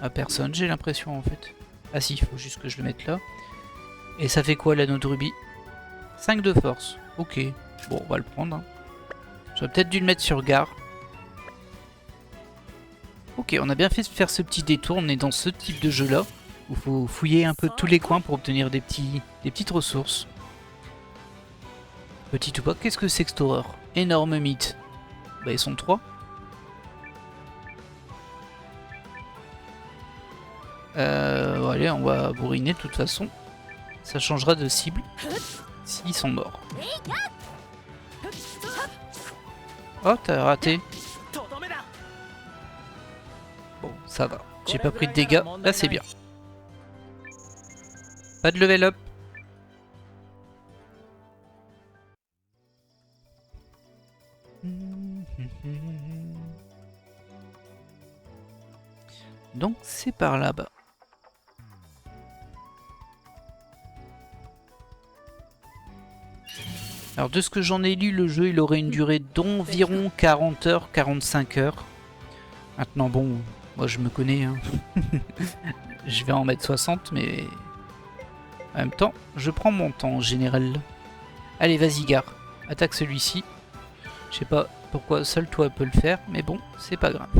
à personne, j'ai l'impression en fait. Ah si, il faut juste que je le mette là. Et ça fait quoi l'anneau de rubis? 5 de force. Ok, bon on va le prendre. Hein. J'aurais peut-être dû le mettre sur Gar. Ok, on a bien fait de faire ce petit détour, on est dans ce type de jeu là, où il faut fouiller un peu tous les coins pour obtenir des petites ressources. Petit ou pas, qu'est-ce que c'est que cette horreur? Énorme mythe. Bah ils sont 3. Allez, on va bourriner de toute façon. Ça changera de cible s'ils sont morts. Oh, t'as raté. Bon, ça va. J'ai pas pris de dégâts. Là, c'est bien. Pas de level up. Donc, c'est par là-bas. Alors de ce que j'en ai lu, le jeu il aurait une durée d'environ 40 heures, 45 heures. Maintenant bon, moi je me connais, hein. Je vais en mettre 60, mais en même temps, je prends mon temps en général. Allez, vas-y gare, attaque celui-ci. Je sais pas pourquoi seul toi peut le faire, mais bon, c'est pas grave.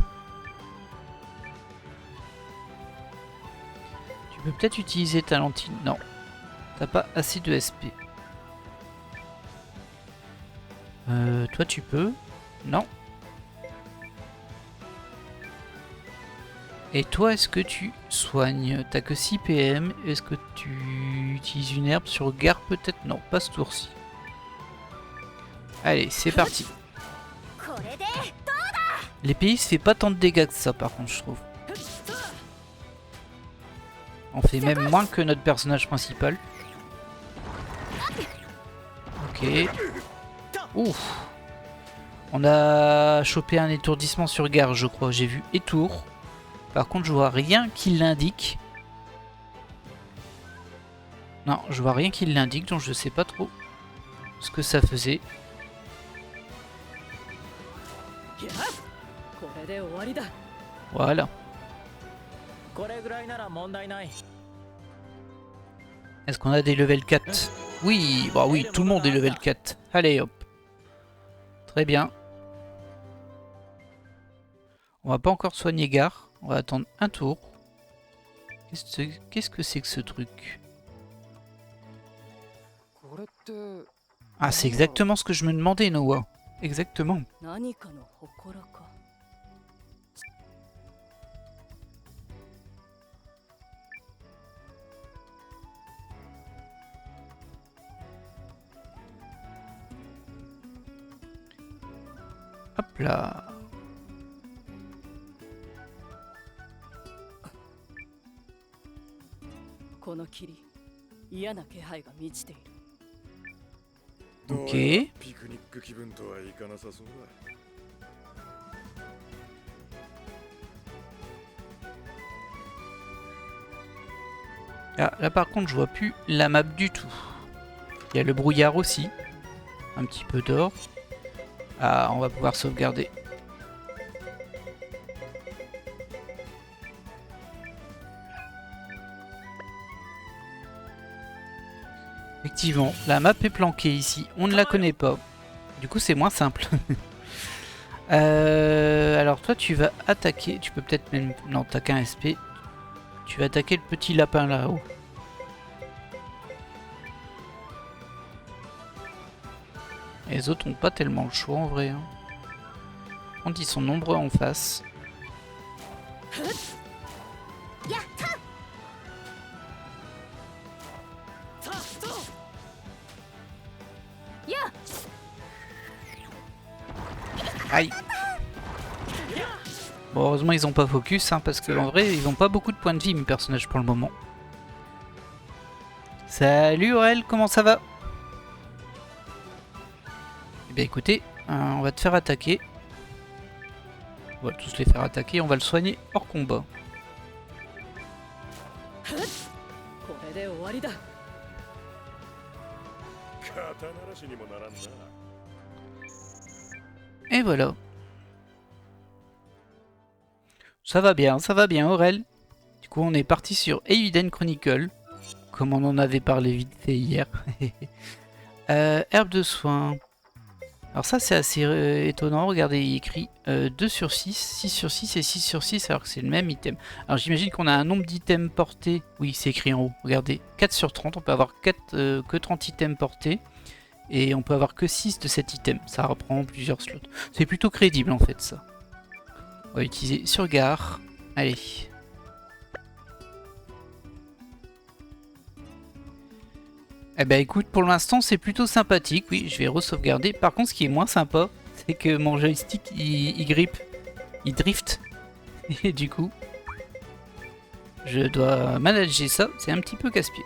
Tu peux peut-être utiliser ta lentille. Non, t'as pas assez de SP. Toi tu peux. Non. Et toi est-ce que tu soignes? T'as que 6 PM. Est-ce que tu utilises une herbe sur Gare peut-être? Non, pas ce tour-ci. Allez, c'est parti. L'épée fait pas tant de dégâts que ça par contre je trouve. On fait même moins que notre personnage principal. Ok. Ouf. On a chopé un étourdissement sur Gare, je crois. J'ai vu étour. Par contre, je vois rien qui l'indique. Non, je vois rien qui l'indique, donc je sais pas trop ce que ça faisait. Voilà. Est-ce qu'on a des level 4? Oui, bah oui, tout le monde est level 4. Allez hop. Très bien. On va pas encore soigner Gare. On va attendre un tour. Qu'est-ce que c'est que ce truc? Ah, c'est exactement ce que je me demandais, Noah. Exactement. Hop là. Ok. Ah, là par contre je vois plus la map du tout. Il y a le brouillard aussi. Un petit peu d'or. Ah, on va pouvoir sauvegarder. Effectivement, la map est planquée ici. On ne la connaît pas. Du coup, c'est moins simple. Alors toi, tu vas attaquer. Tu peux peut-être même... Non, t'as qu'un SP. Tu vas attaquer le petit lapin là-haut. Les autres ont pas tellement le choix en vrai. Hein. On dit ils sont nombreux en face. Aïe. Bon, heureusement ils ont pas focus hein, parce que en vrai ils ont pas beaucoup de points de vie mes personnages pour le moment. Salut Aurel, comment ça va? Eh bien écoutez, on va te faire attaquer. On va tous les faire attaquer, on va le soigner hors combat. Et voilà. Ça va bien Aurel. Du coup on est parti sur Eiyuden Chronicle. Comme on en avait parlé vite fait hier. Herbe de soin. Alors ça c'est assez étonnant, regardez il écrit 2 sur 6, 6 sur 6 et 6 sur 6 alors que c'est le même item. Alors j'imagine qu'on a un nombre d'items portés, oui c'est écrit en haut, regardez, 4 sur 30, on peut avoir que 30 items portés et on peut avoir que 6 de cet item, ça reprend plusieurs slots. C'est plutôt crédible en fait ça. On va utiliser sur Gare, allez. Eh ben écoute, pour l'instant c'est plutôt sympathique, oui, je vais re-sauvegarder. Par contre, ce qui est moins sympa, c'est que mon joystick il grippe, il drift. Et du coup, je dois manager ça, c'est un petit peu casse-pied.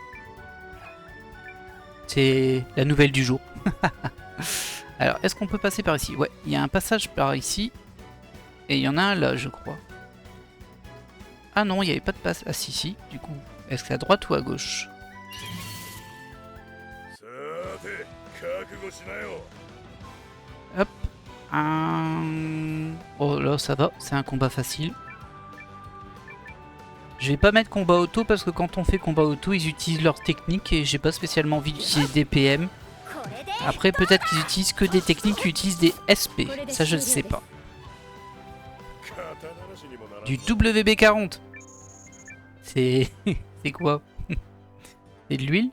C'est la nouvelle du jour. Alors, est-ce qu'on peut passer par ici? Ouais, il y a un passage par ici. Et il y en a un là, je crois. Ah non, il n'y avait pas de passe. Ah si, si, du coup. Est-ce que c'est à droite ou à gauche? Hop. Oh là, ça va, c'est un combat facile. Je vais pas mettre combat auto parce que quand on fait combat auto, ils utilisent leur technique et j'ai pas spécialement envie d'utiliser des PM. Après, peut-être qu'ils utilisent que des techniques qui utilisent des SP. Ça, je ne sais pas. Du WB40. C'est... c'est quoi? C'est de l'huile?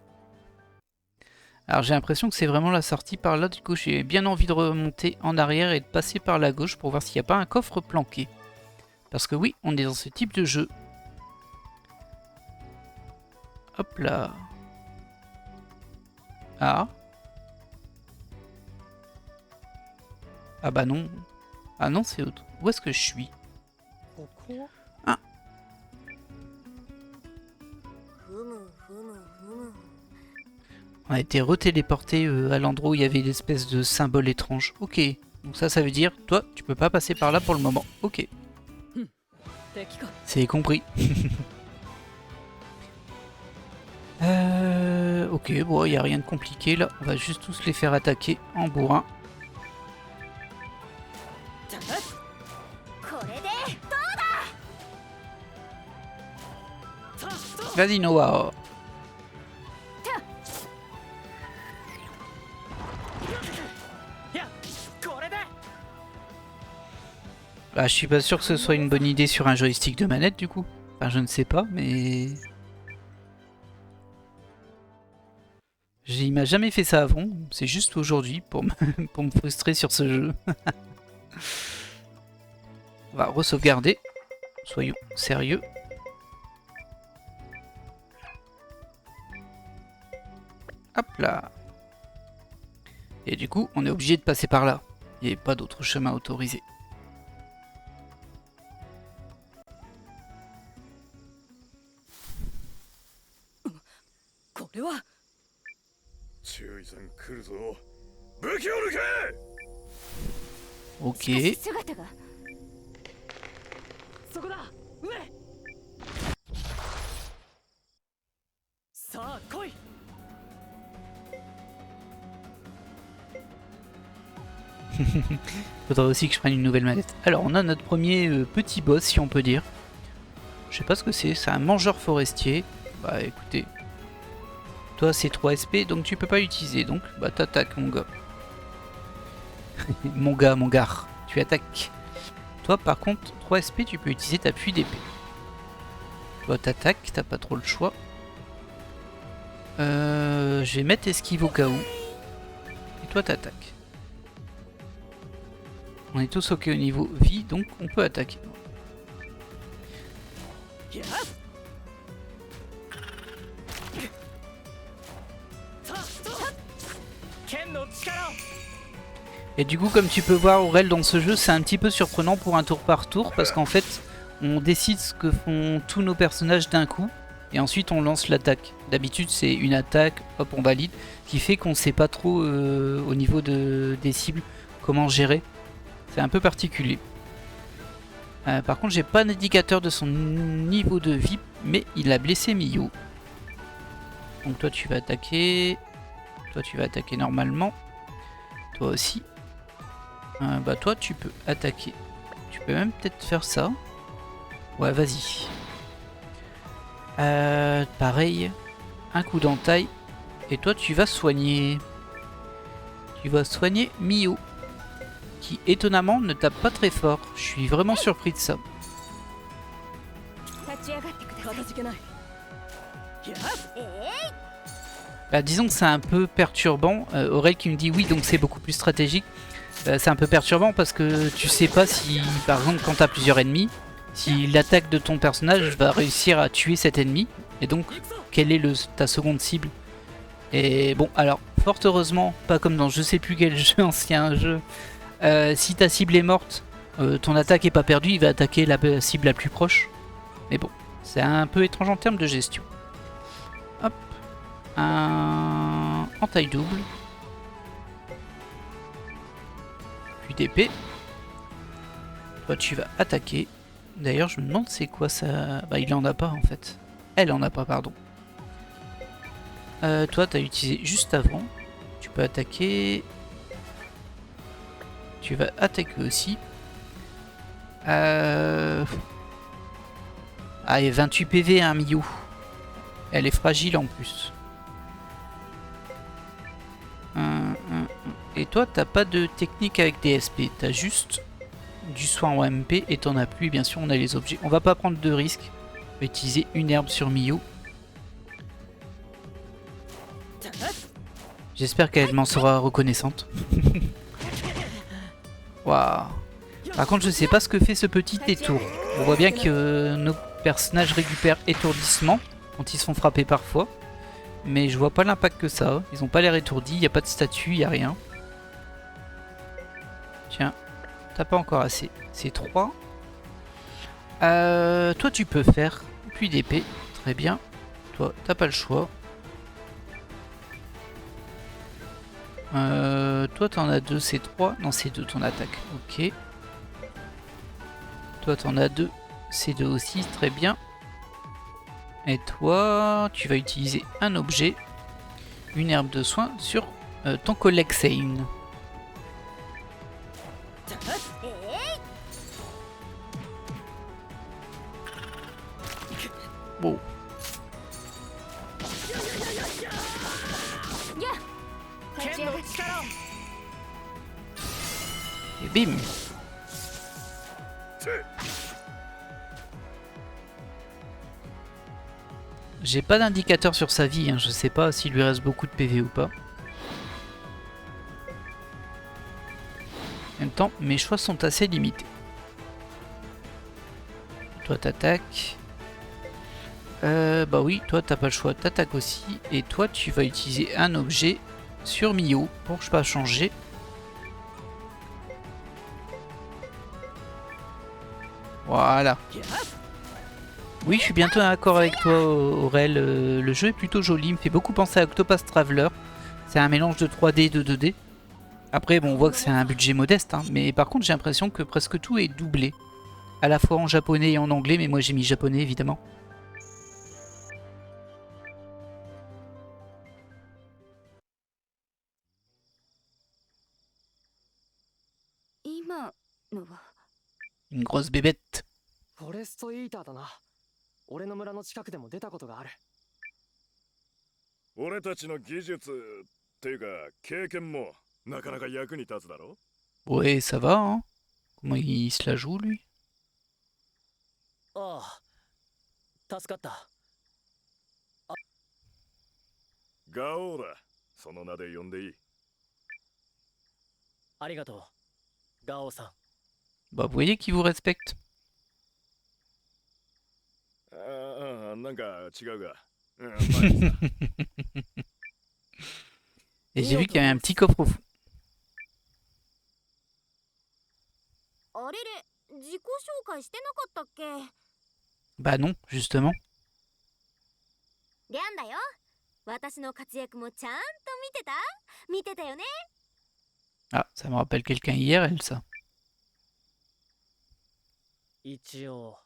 Alors j'ai l'impression que c'est vraiment la sortie par là. Du coup, j'ai bien envie de remonter en arrière et de passer par la gauche pour voir s'il n'y a pas un coffre planqué. Parce que oui, on est dans ce type de jeu. Hop là. Ah. Ah bah non. Ah non, c'est autre. Où est-ce que je suis? Ah. On a été retéléporté à l'endroit où il y avait l'espèce de symbole étrange. Ok. Donc ça veut dire, toi, tu peux pas passer par là pour le moment. Ok. C'est compris. Ok, bon, il n'y a rien de compliqué là. On va juste tous les faire attaquer en bourrin. Vas-y, Noah. Bah, je suis pas sûr que ce soit une bonne idée sur un joystick de manette du coup. Enfin, je ne sais pas, mais... Il m'a jamais fait ça avant, c'est juste aujourd'hui pour me frustrer sur ce jeu. On va re-sauvegarder. Soyons sérieux. Hop là. Et du coup, on est obligé de passer par là. Il n'y a pas d'autre chemin autorisé. Ok. Faudrait aussi que je prenne une nouvelle manette. Alors on a notre premier petit boss si on peut dire. Je sais pas ce que c'est un mangeur forestier. Bah écoutez. Toi c'est 3 SP donc tu peux pas l'utiliser. Donc bah t'attaques mon gars. Mon gars, tu attaques. Toi par contre 3 SP tu peux utiliser ta pluie d'épée. Toi t'attaques, t'as pas trop le choix. Je vais mettre esquive au cas où. Et toi t'attaques. On est tous ok au niveau vie, donc on peut attaquer. Et du coup, comme tu peux voir, Aurel, dans ce jeu, c'est un petit peu surprenant pour un tour par tour, parce qu'en fait, on décide ce que font tous nos personnages d'un coup, et ensuite on lance l'attaque. D'habitude, c'est une attaque, hop, on valide, qui fait qu'on sait pas trop au niveau des cibles comment gérer. C'est un peu particulier. Par contre, j'ai pas d'indicateur de son niveau de vie, mais il a blessé Miyu. Donc toi, tu vas attaquer. Toi, tu vas attaquer normalement. Toi aussi. Bah toi, tu peux attaquer. Tu peux même peut-être faire ça. Ouais, vas-y. Pareil. Un coup d'entaille. Et toi, tu vas soigner. Tu vas soigner Miyu. Qui étonnamment ne tape pas très fort. Je suis vraiment surpris de ça. Bah, disons que c'est un peu perturbant. Aurel qui me dit oui, donc c'est beaucoup plus stratégique. C'est un peu perturbant parce que tu sais pas si, par exemple, quand tu as plusieurs ennemis, si l'attaque de ton personnage va réussir à tuer cet ennemi. Et donc, quelle est ta seconde cible? Et bon, alors, fort heureusement, pas comme dans je sais plus quel jeu, ancien jeu, si ta cible est morte, ton attaque est pas perdue, il va attaquer la cible la plus proche. Mais bon, c'est un peu étrange en termes de gestion. Hop, un en taille double. Puis d'épée. Toi, tu vas attaquer. D'ailleurs, je me demande c'est quoi ça. Bah, il en a pas en fait. Elle en a pas, pardon. Toi, t'as utilisé juste avant. Tu peux attaquer. Tu vas attaquer aussi. Ah, et 28 PV à un Miyu. Elle est fragile en plus. Et toi, t'as pas de technique avec des SP. T'as juste du soin en MP et t'en as plus. Bien sûr, on a les objets. On va pas prendre de risques. On va utiliser une herbe sur Miyu. J'espère qu'elle m'en sera reconnaissante. Waouh. Par contre, je sais pas ce que fait ce petit détour. On voit bien que nos personnages récupèrent étourdissement quand ils se font frapper parfois. Mais je vois pas l'impact que ça. Ils ont pas l'air étourdis, il n'y a pas de statue, il n'y a rien. Tiens, t'as pas encore assez. C'est 3. Toi, tu peux faire puis d'épée. Très bien. Toi, t'as pas le choix. Toi, t'en as 2, c'est 3. Non, c'est 2 ton attaque. Ok. Toi, t'en as 2. C'est 2 aussi, très bien. Et toi, tu vas utiliser un objet, une herbe de soin sur ton collègue Sane. Bon. Et bim. J'ai pas d'indicateur sur sa vie, hein. Je sais pas s'il lui reste beaucoup de PV ou pas. En même temps, mes choix sont assez limités. Toi t'attaques. Bah oui, toi t'as pas le choix, t'attaques aussi. Et toi tu vas utiliser un objet sur Miyu pour pas changer. Voilà. Oui, je suis bientôt d'accord avec toi, Aurel. Le jeu est plutôt joli, il me fait beaucoup penser à Octopath Traveler. C'est un mélange de 3D et de 2D. Après, bon, on voit que c'est un budget modeste, hein, mais par contre, j'ai l'impression que presque tout est doublé. À la fois en japonais et en anglais, mais moi j'ai mis japonais évidemment. Une grosse bébête. フォレストイーターだな。俺の村の近くでも出たことがある。俺たちの技術っていうか経験もなかなか役に立つだろ。 Ouais, ça va, hein. Comment il se la joue, lui? ああ、助かった。ガオーだ。その名で呼んでいい。ありがとう、ガオさん。 Bah, vous voyez qu'il vous respecte. なんか違うが。Et j'ai vu qu'il y avait un petit coffre au fond. あれれ、自己紹介してなかったっけ？ Bah non, justement. リャンだよ。私の活躍もちゃんと見てた？見てたよね。 Ah, ça me rappelle quelqu'un hier, elle, ça. 一応。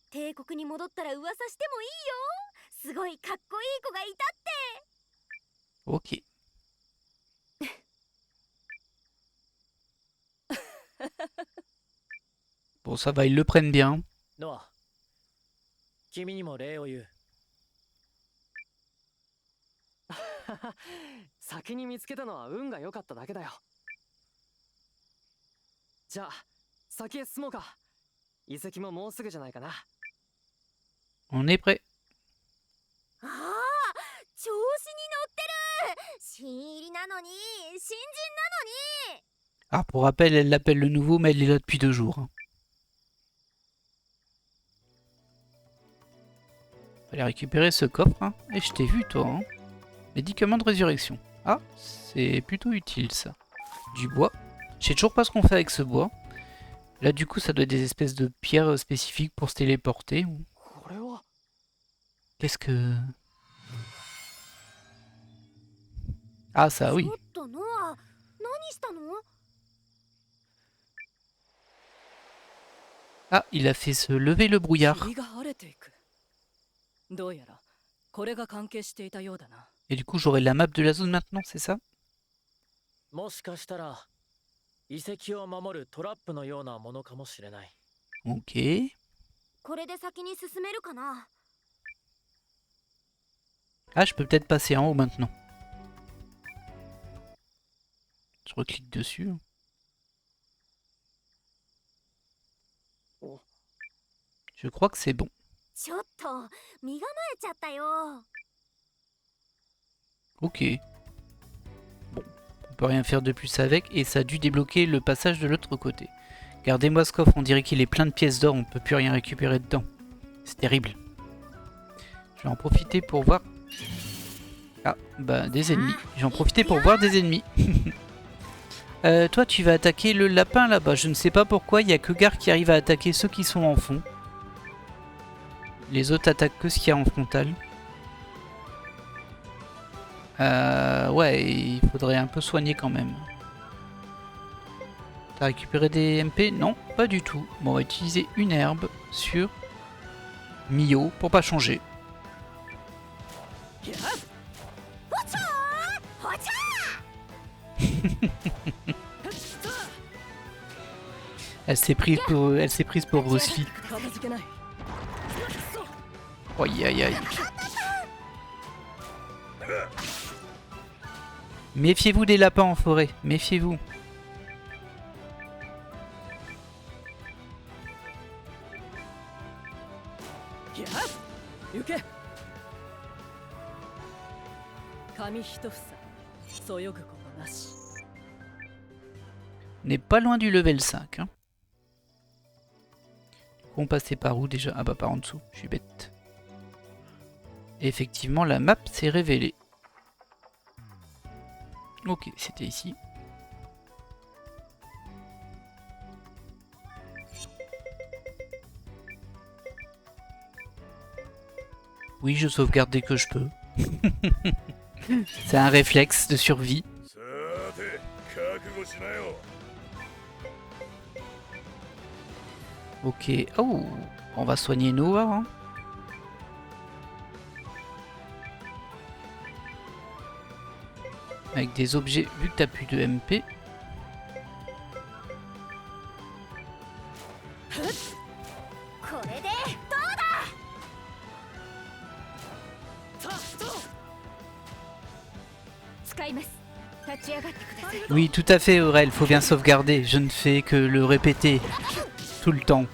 帝国に戻ったら噂してもいいよ。すごいかっこいい子がいたって。 Ok. Bon, ça va, ils le prennent bien. ノア、君にも礼を言う。先に見つけたのは運が良かっただけだよ。じゃあ先へ進もうか。遺跡ももうすぐじゃないかな。 On est prêt. ああ、調子に乗ってる。新入りなのに、新人なのに。 Ah, pour rappel, elle l'appelle le nouveau, mais elle est là depuis 2 jours. Hein. Aller récupérer ce coffre, hein. Et je t'ai vu, toi, hein. Médicament de résurrection. Ah, c'est plutôt utile, ça. Du bois. Je sais toujours pas ce qu'on fait avec ce bois. Là, du coup, ça doit être des espèces de pierres spécifiques pour se téléporter. Qu'est-ce que... Ah, ça, oui. ちょっとノア、何したの？ Ah, il a fait se lever le brouillard. 霧が晴れていく。どうやらこれが関係していたようだな。 Et du coup, j'aurai la map de la zone maintenant, c'est ça? もしかしたら遺跡を守るトラップのようなものかもしれない。 Ok. これで先に進めるかな？ Ah, je peux peut-être passer en haut maintenant. Je reclique dessus. Je crois que c'est bon. ちょっと身構えちゃったよ。 Ok. Bon, on peut rien faire de plus avec et ça a dû débloquer le passage de l'autre côté. Regardez-moi ce coffre, on dirait qu'il est plein de pièces d'or, on peut plus rien récupérer dedans. C'est terrible. Je vais en profiter pour voir... Ah, bah des ennemis. Je vais en profiter pour voir des ennemis. Toi tu vas attaquer le lapin là-bas. Je ne sais pas pourquoi, il n'y a que Gar qui arrive à attaquer ceux qui sont en fond. Les autres attaquent que ce qu'il y a en frontal. Ouais, il faudrait un peu soigner quand même. T'as récupéré des MP? Non, pas du tout. Bon, on va utiliser une herbe sur Mio pour pas changer. Elle s'est prise pour Bruce Lee. 片付けない。 Aïe aïe aïe. Méfiez-vous des lapins en forêt, méfiez-vous. On n'est pas loin du level 5. Hein. On passait par où déjà? Ah bah par en dessous, je suis bête. Et effectivement la map s'est révélée. Ok, c'était ici. Oui, je sauvegarde dès que je peux. C'est un réflexe de survie. Ok, oh, on va soigner Noah. Hein. Avec des objets, vu que t'as plus de MP. Oui, tout à fait, Aurel, faut bien sauvegarder. Je ne fais que le répéter tout le temps.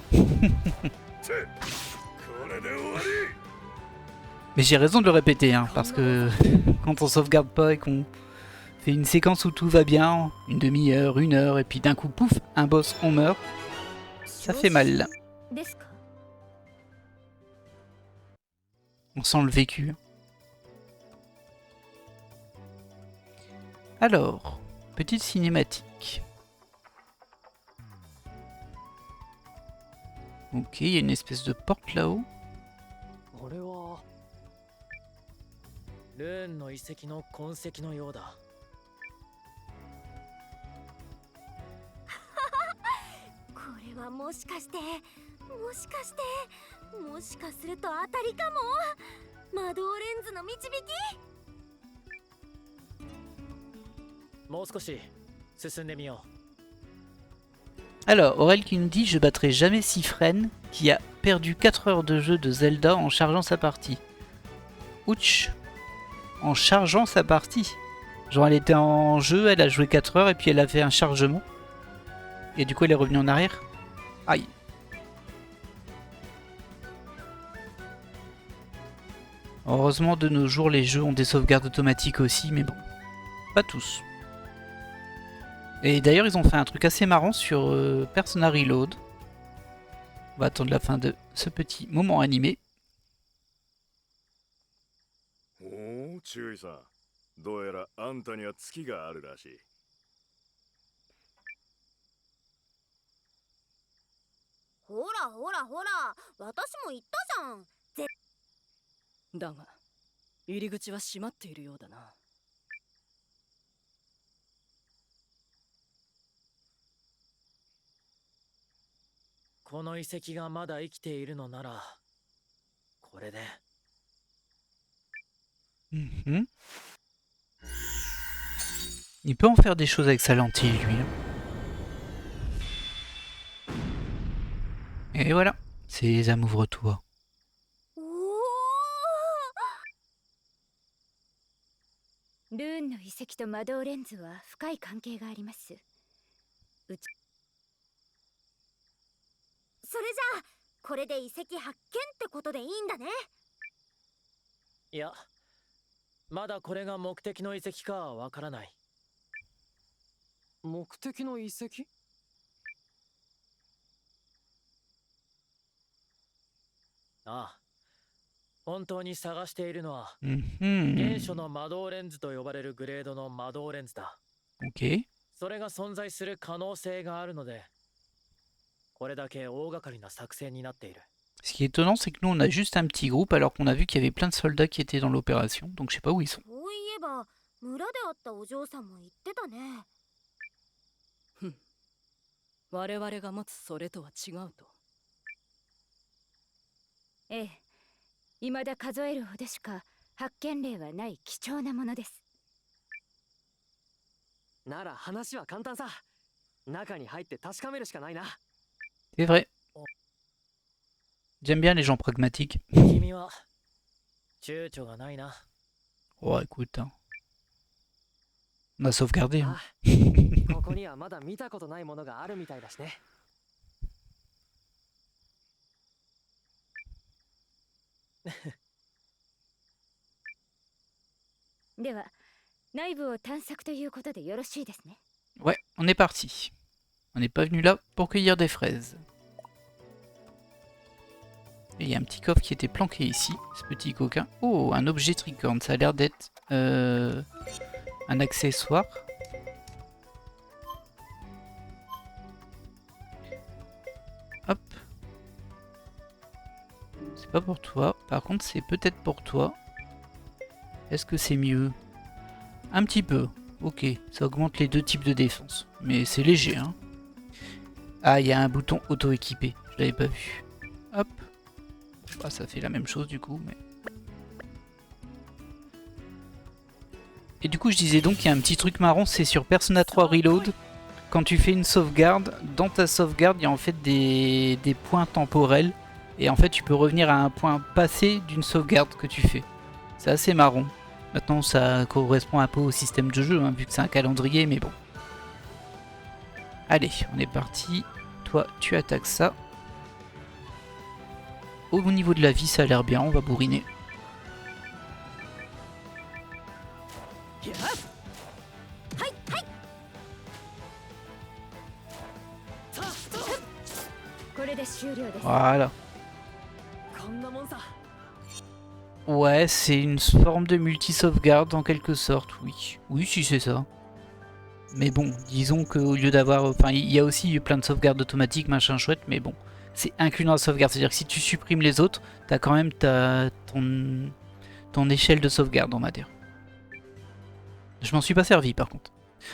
Mais j'ai raison de le répéter, hein, parce que quand on sauvegarde pas et qu'on fait une séquence où tout va bien, une demi-heure, une heure, et puis d'un coup, pouf, un boss, on meurt, ça fait mal. On sent le vécu. Alors, petite cinématique. Ok, il y a une espèce de porte là-haut. ルーンの遺跡の痕跡のようだ。これはもしかしてもしかすると当たりかも。魔導レンズの導き。もう少し進んでみよう。 Alors, Aurel qui nous dit « Je battrai jamais Sifren qui a perdu 4 heures de jeu de Zelda en chargeant sa partie. » Ouch. En chargeant sa partie. Genre elle était en jeu, elle a joué 4 heures et puis elle a fait un chargement. Et du coup elle est revenue en arrière. Aïe. Heureusement de nos jours les jeux ont des sauvegardes automatiques aussi, mais bon. Pas tous. Et d'ailleurs ils ont fait un truc assez marrant sur Persona Reload. On va attendre la fin de ce petit moment animé. 注意さん。どうやらあんたには月があるらしい。ほらほらほら、私も言ったじゃん。だが入り口は閉まっているようだな。この遺跡がまだ生きているのなら、これで。Mhm. Il peut en faire des choses avec sa lentille, lui. Hein. Et voilà, Sésame, ouvre-toi. おお。ルーンの遺跡と魔導レンズは深い関係があります。それじゃあこれで遺跡発見ってことでいいんだね。いや、まだこれが目的の遺跡かはわからない。目的の遺跡？ああ、本当に探しているのは、 Mhm. 原初の魔導レンズと呼ばれるグレードの魔導レンズだ。 Ok. それが存在する可能性があるので、これだけ大掛かりな作戦になっている。 Ce qui est étonnant, c'est que nous, on a juste un petit groupe alors qu'on a vu qu'il y avait plein de soldats qui étaient dans l'opération. Donc je sais pas où ils sont. そういえば村で会ったお嬢さんも言ってたね。我々が持つそれとは違うと。ええ、未だ数えるほどしか発見例はない貴重なものです。なら話は簡単さ。中に入って確かめるしかないな。C'est vrai. J'aime bien les gens pragmatiques. 君は躊躇がないな。 Oh, écoute. Hein. On a sauvegardé. Hein. あ、ここにはまだ見たことないものがあるみたいだしね。では、内部を探索ということでよろしいですね。 Ouais, on est parti. On n'est pas venu là pour cueillir des fraises. Et il y a un petit coffre qui était planqué ici, ce petit coquin. Oh, un objet tricorne, ça a l'air d'être un accessoire. Hop. C'est pas pour toi, par contre c'est peut-être pour toi. Est-ce que c'est mieux? Un petit peu. Ok, ça augmente les deux types de défense. Mais c'est léger, hein. Ah, il y a un bouton auto-équipé. Je l'avais pas vu. Hop. Ah, ça fait la même chose du coup, mais... Et du coup, je disais donc qu'il y a un petit truc marrant, c'est sur Persona 3 Reload. Quand tu fais une sauvegarde, dans ta sauvegarde, il y a en fait des points temporels. Et en fait, tu peux revenir à un point passé d'une sauvegarde que tu fais. C'est assez marrant. Maintenant, ça correspond un peu au système de jeu, hein, vu que c'est un calendrier, mais bon. Allez, on est parti. Toi, tu attaques ça. Au niveau de la vie, ça a l'air bien, on va bourriner. Voilà. Ouais, c'est une forme de multi-sauvegarde en quelque sorte, oui. Oui, si c'est ça. Mais bon, disons qu'au lieu d'avoir... Enfin, il y a aussi plein de sauvegardes automatiques, machin chouette, mais bon. C'est inclus dans la sauvegarde, c'est-à-dire que si tu supprimes les autres, t'as quand même ton échelle de sauvegarde, on va dire. Je m'en suis pas servi par contre.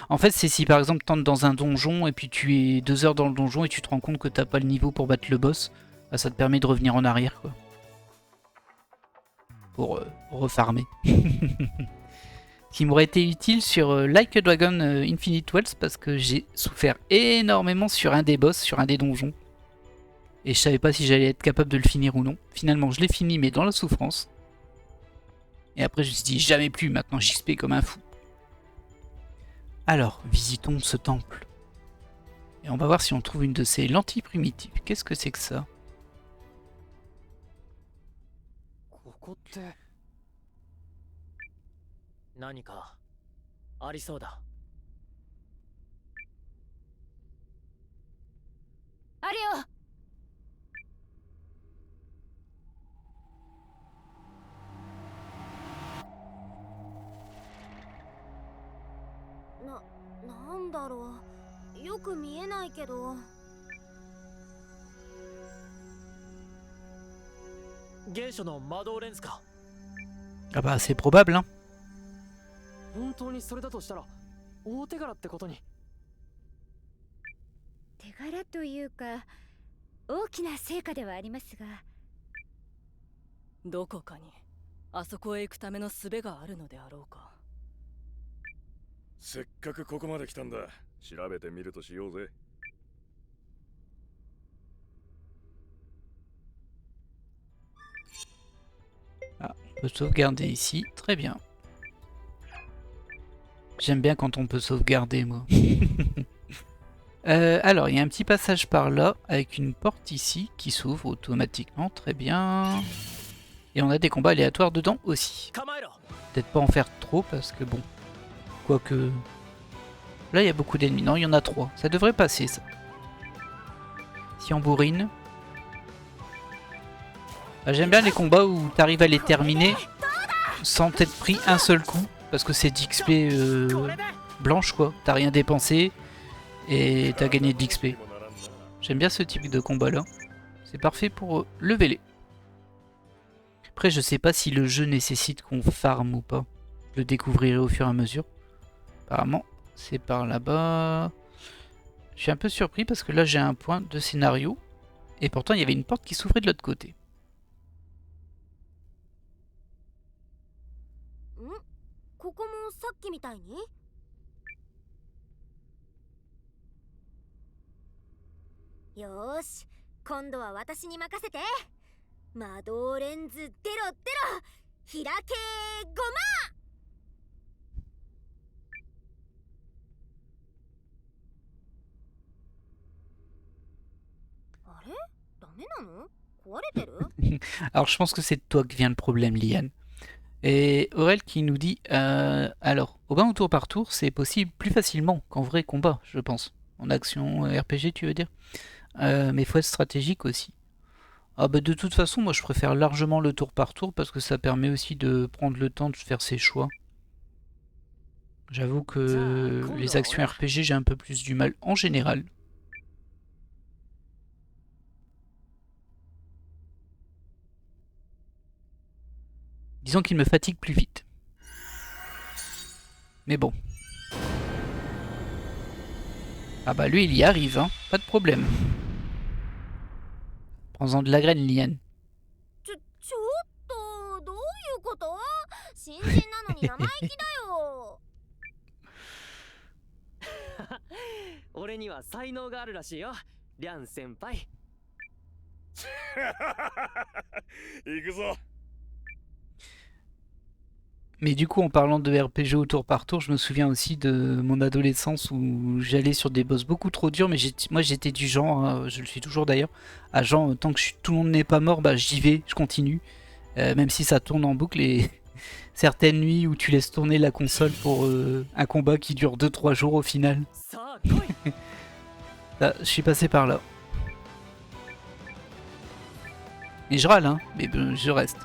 En fait, c'est si par exemple t'entres dans un donjon et puis tu es 2 heures dans le donjon et tu te rends compte que t'as pas le niveau pour battre le boss, bah, ça te permet de revenir en arrière, quoi. Pour refarmer. Qui m'aurait été utile sur Like a Dragon Infinite Wells parce que j'ai souffert énormément sur un des boss, sur un des donjons. Et je savais pas si j'allais être capable de le finir ou non. Finalement, je l'ai fini, mais dans la souffrance. Et après, je me suis dit, jamais plus, maintenant j'XP comme un fou. Alors, visitons ce temple. Et on va voir si on trouve une de ces lentilles primitives. Qu'est-ce que c'est que ça? ここって。何かありそうだ。あれよ。なんだろう、よく見えないけど。原初の魔導レンズか。 Ah bah c'est probable, hein. 本当にそれだとしたら大手柄ってことに。手柄というか大きな成果ではありますが、どこかにあそこへ行くための術があるのであろうか。せっかくここまで来たんだ。調べてみるとしようぜ。Ah, on peut sauvegarder ici, très bien. J'aime bien quand on peut sauvegarder, moi. Alors, il y a un petit passage par là, avec une porte ici, qui s'ouvre automatiquement, très bien. Et on a des combats aléatoires dedans aussi. 構えろ。 Peut-être pas en faire trop, parce que bon... Quoique... Là, il y a beaucoup d'ennemis. Non, il y en a 3. Ça devrait passer, ça. Si on bourrine... Ah, j'aime bien les combats où t'arrives à les terminer sans t'être pris un seul coup. Parce que c'est d'XP blanche, quoi. T'as rien dépensé et t'as gagné de l'XP. J'aime bien ce type de combat-là. C'est parfait pour lever les. Après, je sais pas si le jeu nécessite qu'on farm ou pas. Je le découvrirai au fur et à mesure. Apparemment, c'est par là-bas. Je suis un peu surpris parce que là, j'ai un point de scénario. Et pourtant, il y avait une porte qui s'ouvrait de l'autre côté. ここもさっきみたいに？よーし、今度は私に任せて。魔導レンズ出ろ出ろ、開けごま。あれ？ダメなの？壊れてる？ Alors, je pense que c'est de toi que vient le problème, Liane. Et Aurel qui nous dit alors, au bain au tour par tour, c'est possible plus facilement qu'en vrai combat, je pense. En action RPG, tu veux dire mais il faut être stratégique aussi. Ah bah de toute façon, moi je préfère largement le tour par tour parce que ça permet aussi de prendre le temps de faire ses choix. J'avoue que les actions RPG, j'ai un peu plus du mal en général. Disons qu'il me fatigue plus vite. Mais bon. Ah bah lui il y arrive, hein. Pas de problème. Prends-en de la graine, Liane. ちょっと、どういうこと？新人なのに生意気だよ。俺には才能があるらしいよ、リャン先輩。行くぞ。 Mais du coup, en parlant de RPG au tour par tour, je me souviens aussi de mon adolescence où j'allais sur des boss beaucoup trop durs, mais moi j'étais du genre, hein, je le suis toujours d'ailleurs, à genre tant que tout le monde n'est pas mort, bah j'y vais, je continue, même si ça tourne en boucle et certaines nuits où tu laisses tourner la console pour un combat qui dure 2-3 jours au final. Là, je suis passé par là. Et je râle, hein, mais ben, je reste.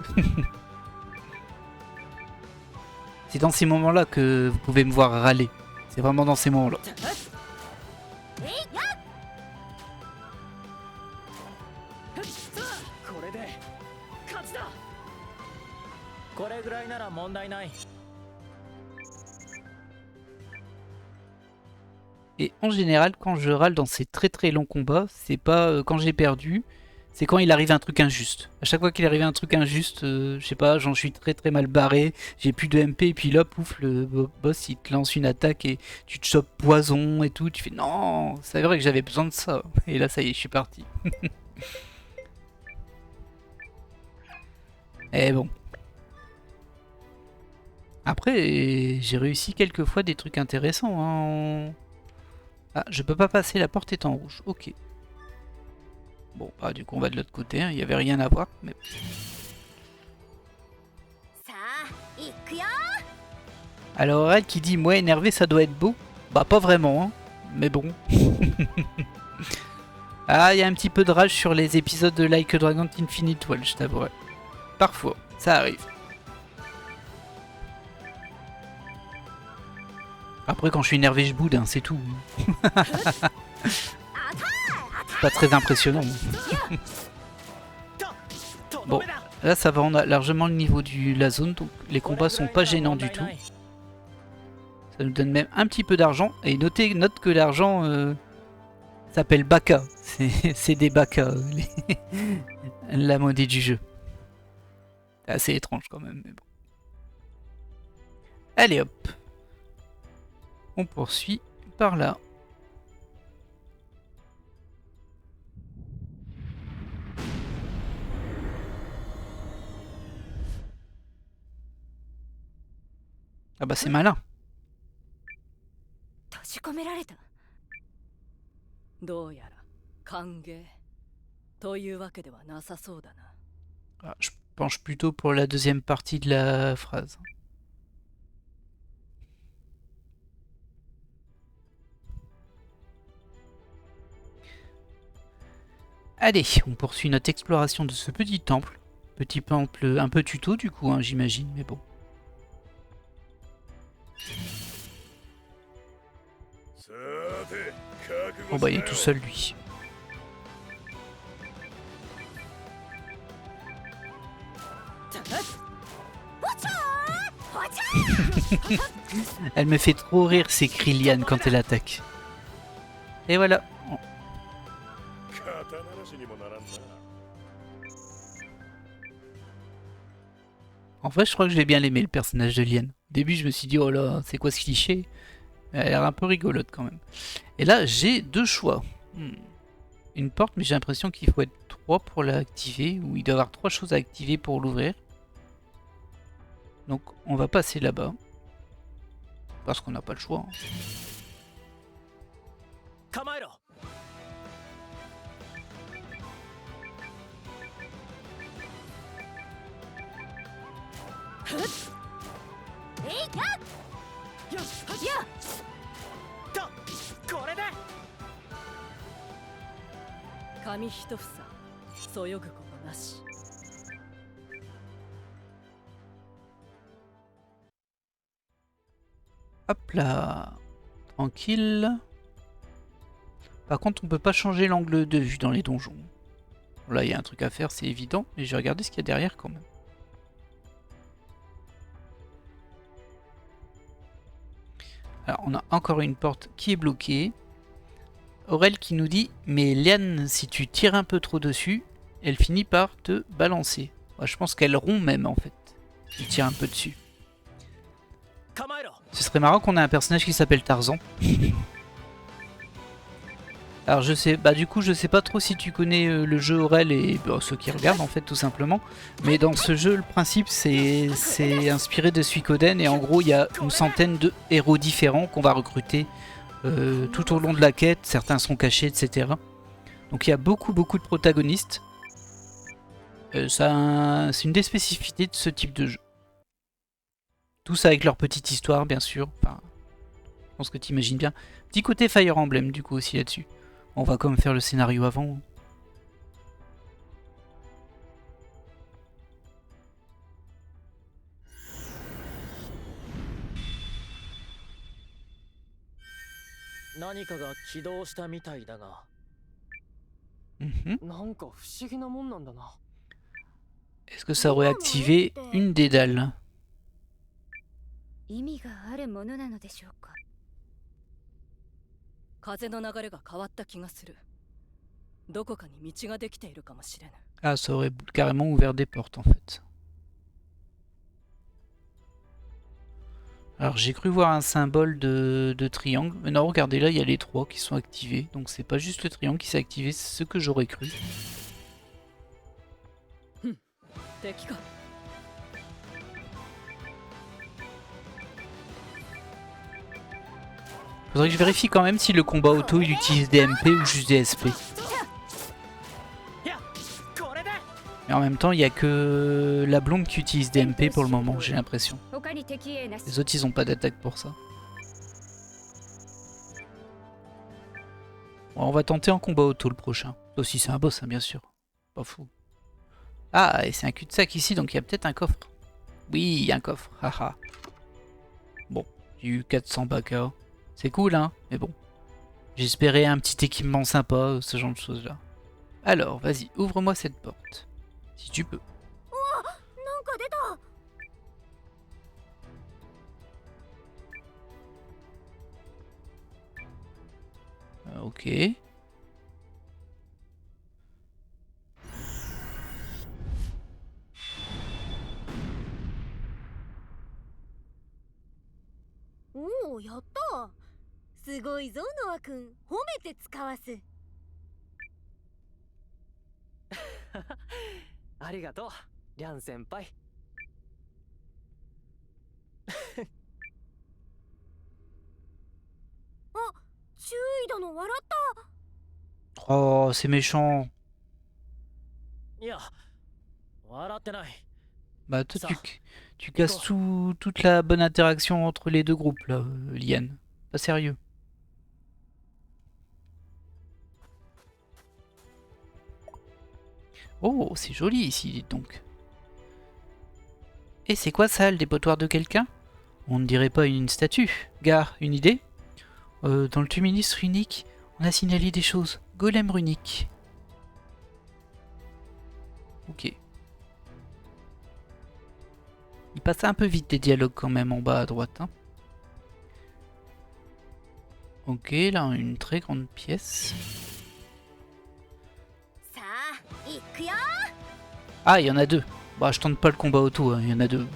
C'est dans ces moments-là que vous pouvez me voir râler. C'est vraiment dans ces moments-là. これぐらいなら問題ない。 Et en général, quand je râle dans ces très très longs combats, c'est pas quand j'ai perdu, c'est quand il arrive un truc injuste. À chaque fois qu'il arrive un truc injuste, je sais pas, j'en suis très très mal barré, j'ai plus de MP, et puis là, pouf, le boss il te lance une attaque et tu te chopes poison et tout, tu fais non, c'est vrai que j'avais besoin de ça. Et là, ça y est, je suis parti. Et bon. Après, j'ai réussi quelques fois des trucs intéressants. Hein. Ah, je peux pas passer, la porte est en rouge. Ok. Bon, bah du coup on va de l'autre côté, hein. Il n'y avait rien à voir. Mais... Alors elle qui dit, moi énervé ça doit être beau. Bah pas vraiment, hein. Mais bon. Ah, il y a un petit peu de rage sur les épisodes de Like a Dragon Infinite Well, je t'avouerai. Parfois, ça arrive. Après, quand je suis énervé, je boude, hein, c'est tout. Pas très impressionnant. Bon, là ça va, on a largement le niveau de la zone, donc les combats sont pas gênants du tout. Ça nous donne même un petit peu d'argent. Et note que l'argent s'appelle Baka. C'est des Baka, la monnaie du jeu. C'est assez étrange quand même, mais bon. Allez hop. On poursuit par là. Ah bah c'est malin. 閉じ込められた。どうやら歓迎というわけではなさそうだな。 Ah, je penche plutôt pour la deuxième partie de la phrase. Allez, on poursuit notre exploration de ce petit temple. Petit temple un peu tuto du coup, hein, j'imagine, mais bon. Bon bah il est tout seul lui. Elle me fait trop rire ces cris Liane quand elle attaque. Et voilà. En vrai, je crois que je vais bien l'aimer le personnage de Liane. Au début, je me suis dit, oh là, c'est quoi ce cliché? Elle a l'air un peu rigolote quand même. Et là, j'ai deux choix. Une porte, mais j'ai l'impression qu'il faut être 3 pour l'activer, ou il doit y avoir 3 choses à activer pour l'ouvrir. Donc, on va passer là-bas. Parce qu'on n'a pas le choix. Hop là. Tranquille. Par contre, on peut pas changer l'angle de vue dans les donjons. Là, il y a un truc à faire, c'est évident. Mais je vais regarder ce qu'il y a derrière quand même. Alors, on a encore une porte qui est bloquée. Aurel qui nous dit « Mais Liane, si tu tires un peu trop dessus, elle finit par te balancer. » Je pense qu'elle rompt même en fait. Tu tires un peu dessus. Ce serait marrant qu'on ait un personnage qui s'appelle Tarzan. Alors je sais, bah du coup je sais pas trop si tu connais le jeu Aurel et bah, ceux qui regardent en fait tout simplement. Mais dans ce jeu le principe c'est inspiré de Suikoden et en gros il y a une centaine de héros différents qu'on va recruter tout au long de la quête. Certains sont cachés etc. Donc il y a beaucoup de protagonistes. C'est une des spécificités de ce type de jeu. Tous avec leur petite histoire bien sûr. Enfin, je pense que tu imagines bien. Petit côté Fire Emblem du coup aussi là-dessus. On va quand même faire le scénario avant. Est-ce que ça aurait activé une des dalles? 意味があるものなのでしょうか。風の流れが変わった気がする。どこかに道ができているかもしれぬ。 Ah, ça aurait carrément ouvert des portes en fait. Alors j'ai cru voir un symbole de triangle. Mais non, regardez là, il y a les 3 qui sont activés. Donc c'est pas juste le triangle qui s'est activé, c'est ce que j'aurais cru. Faudrait que je vérifie quand même si le combat auto il utilise des MP ou juste des SP. Mais en même temps, il n'y a que la blonde qui utilise des MP pour le moment, j'ai l'impression. Les autres, ils ont pas d'attaque pour ça. Bon, on va tenter en combat auto le prochain. Aussi, c'est un boss, hein, bien sûr. Pas fou. Ah, et c'est un cul-de-sac ici, donc il y a peut-être un coffre. Oui, il y a un coffre. Haha. Bon, J'ai eu 400 baka. C'est cool, hein, mais bon. J'espérais un petit équipement sympa, ce genre de choses là. Alors, vas-y, ouvre-moi cette porte. Si tu peux. なんか出た。Ok.おお、やった。すごいぞノア君、褒めて使わす。ありがとうリャン先輩。あ、注意だの笑った。 Oh, c'est méchant. いや笑ってない。 Bah toi Ça. tu casses toute la bonne interaction entre les deux groupes là, Lian. Pas sérieux. Oh, c'est joli ici, dites donc. Et c'est quoi ça, le dépotoir de quelqu'un? On ne dirait pas une statue. Gare, une idée? Dans le tumulus runique, on a signalé des choses. Golem runique. Ok. Il passe un peu vite les dialogues quand même en bas à droite. Hein. Ok, là une très grande pièce. Ah, il y en a deux. Bah, je tente pas le combat auto, hein, il y en a deux.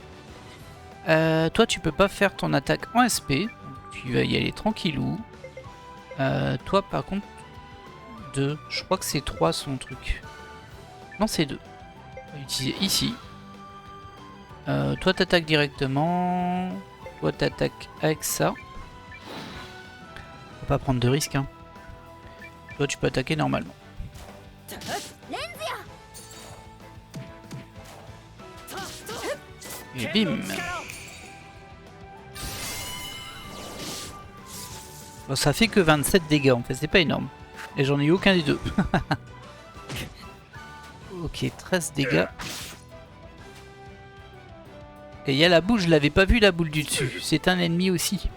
Toi, tu peux pas faire ton attaque en SP. Donc tu vas y aller tranquillou. Toi, par contre, 2. Je crois que c'est 3 son truc. Non, c'est 2. On va utiliser ici. Toi, t'attaques directement. Toi, t'attaques avec ça. Faut pas prendre de risques. Hein. Toi, tu peux attaquer normalement. Et bim. Bon, ça fait que 27 dégâts en fait, c'est pas énorme. Et j'en ai eu aucun des deux. Ok, 13 dégâts. Et il y a la boule, je l'avais pas vu la boule du dessus. C'est un ennemi aussi.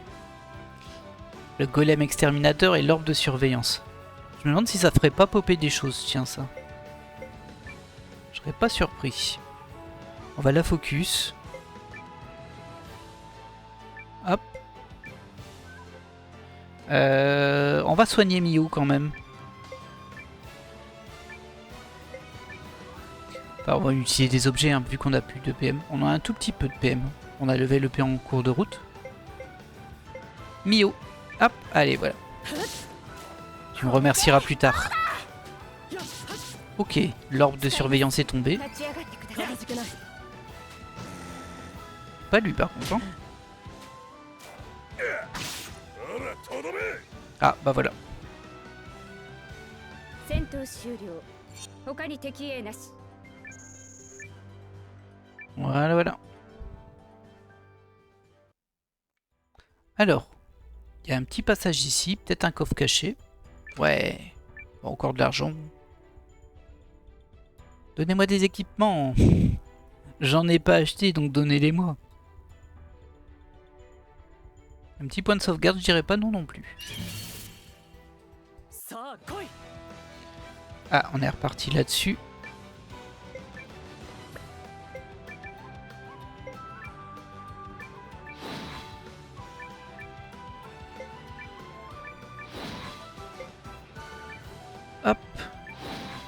Le golem exterminateur et l'orbe de surveillance. Je me demande si ça ferait pas popper des choses, tiens ça. Je serais pas surpris. On va la focus. Hop. On va soigner Miu quand même. Enfin, on va utiliser des objets hein, vu qu'on a plus de PM. On a un tout petit peu de PM. On a levé le P en cours de route. Miu. Hop, allez voilà. Tu me remercieras plus tard. Ok, l'orbe de surveillance est tombé. Pas lui par contre. Hein. Ah bah voilà. Voilà voilà. Alors, il y a un petit passage ici, peut-être un coffre caché. Ouais, bon, encore de l'argent. Donnez-moi des équipements. J'en ai pas acheté, donc donnez-les-moi. Un petit point de sauvegarde, je dirais pas non non plus. Ah, on est reparti là-dessus. Hop.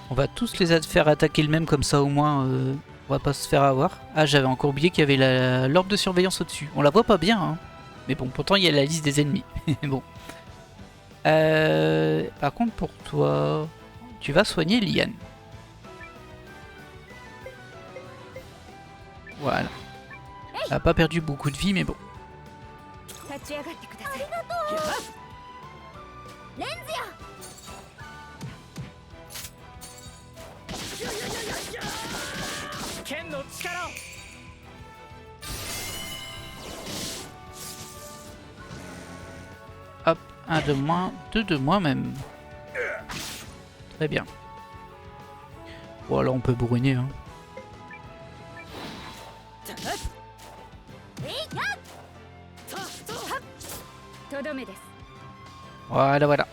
On va tous les faire attaquer le même, comme ça au moins on va pas se faire avoir. Ah, j'avais encore oublié qu'il y avait l'orbe de surveillance au-dessus. On la voit pas bien, hein. Mais bon, pourtant il y a la liste des ennemis. Bon. Par contre, pour toi, tu vas soigner Lian. Voilà. Elle a pas perdu beaucoup de vie, mais bon. Hop, un de moins, deux de moins même. Très bien. Bon alors on peut bourriner hein. とどめです。 Voilà, voilà.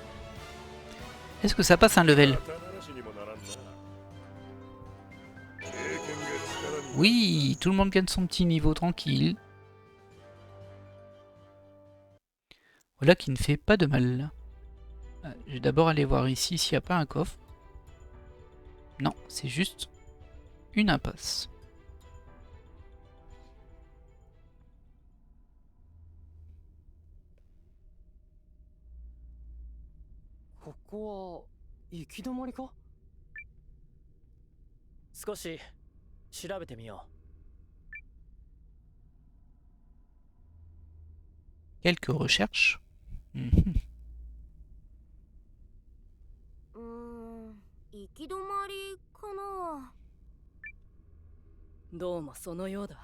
Est-ce que ça passe un level? 肩慣らしにもならんな。経験が力になる。 Oui, tout le monde gagne son petit niveau tranquille. Voilà qui ne fait pas de mal. Je vais d'abord aller voir ici s'il n'y a pas un coffre. Non, c'est juste une impasse. ここは行き止まりか？少し調べてみよ Quelques recherches. Mhm. 行き止まりかな。どうもそのようだ。う。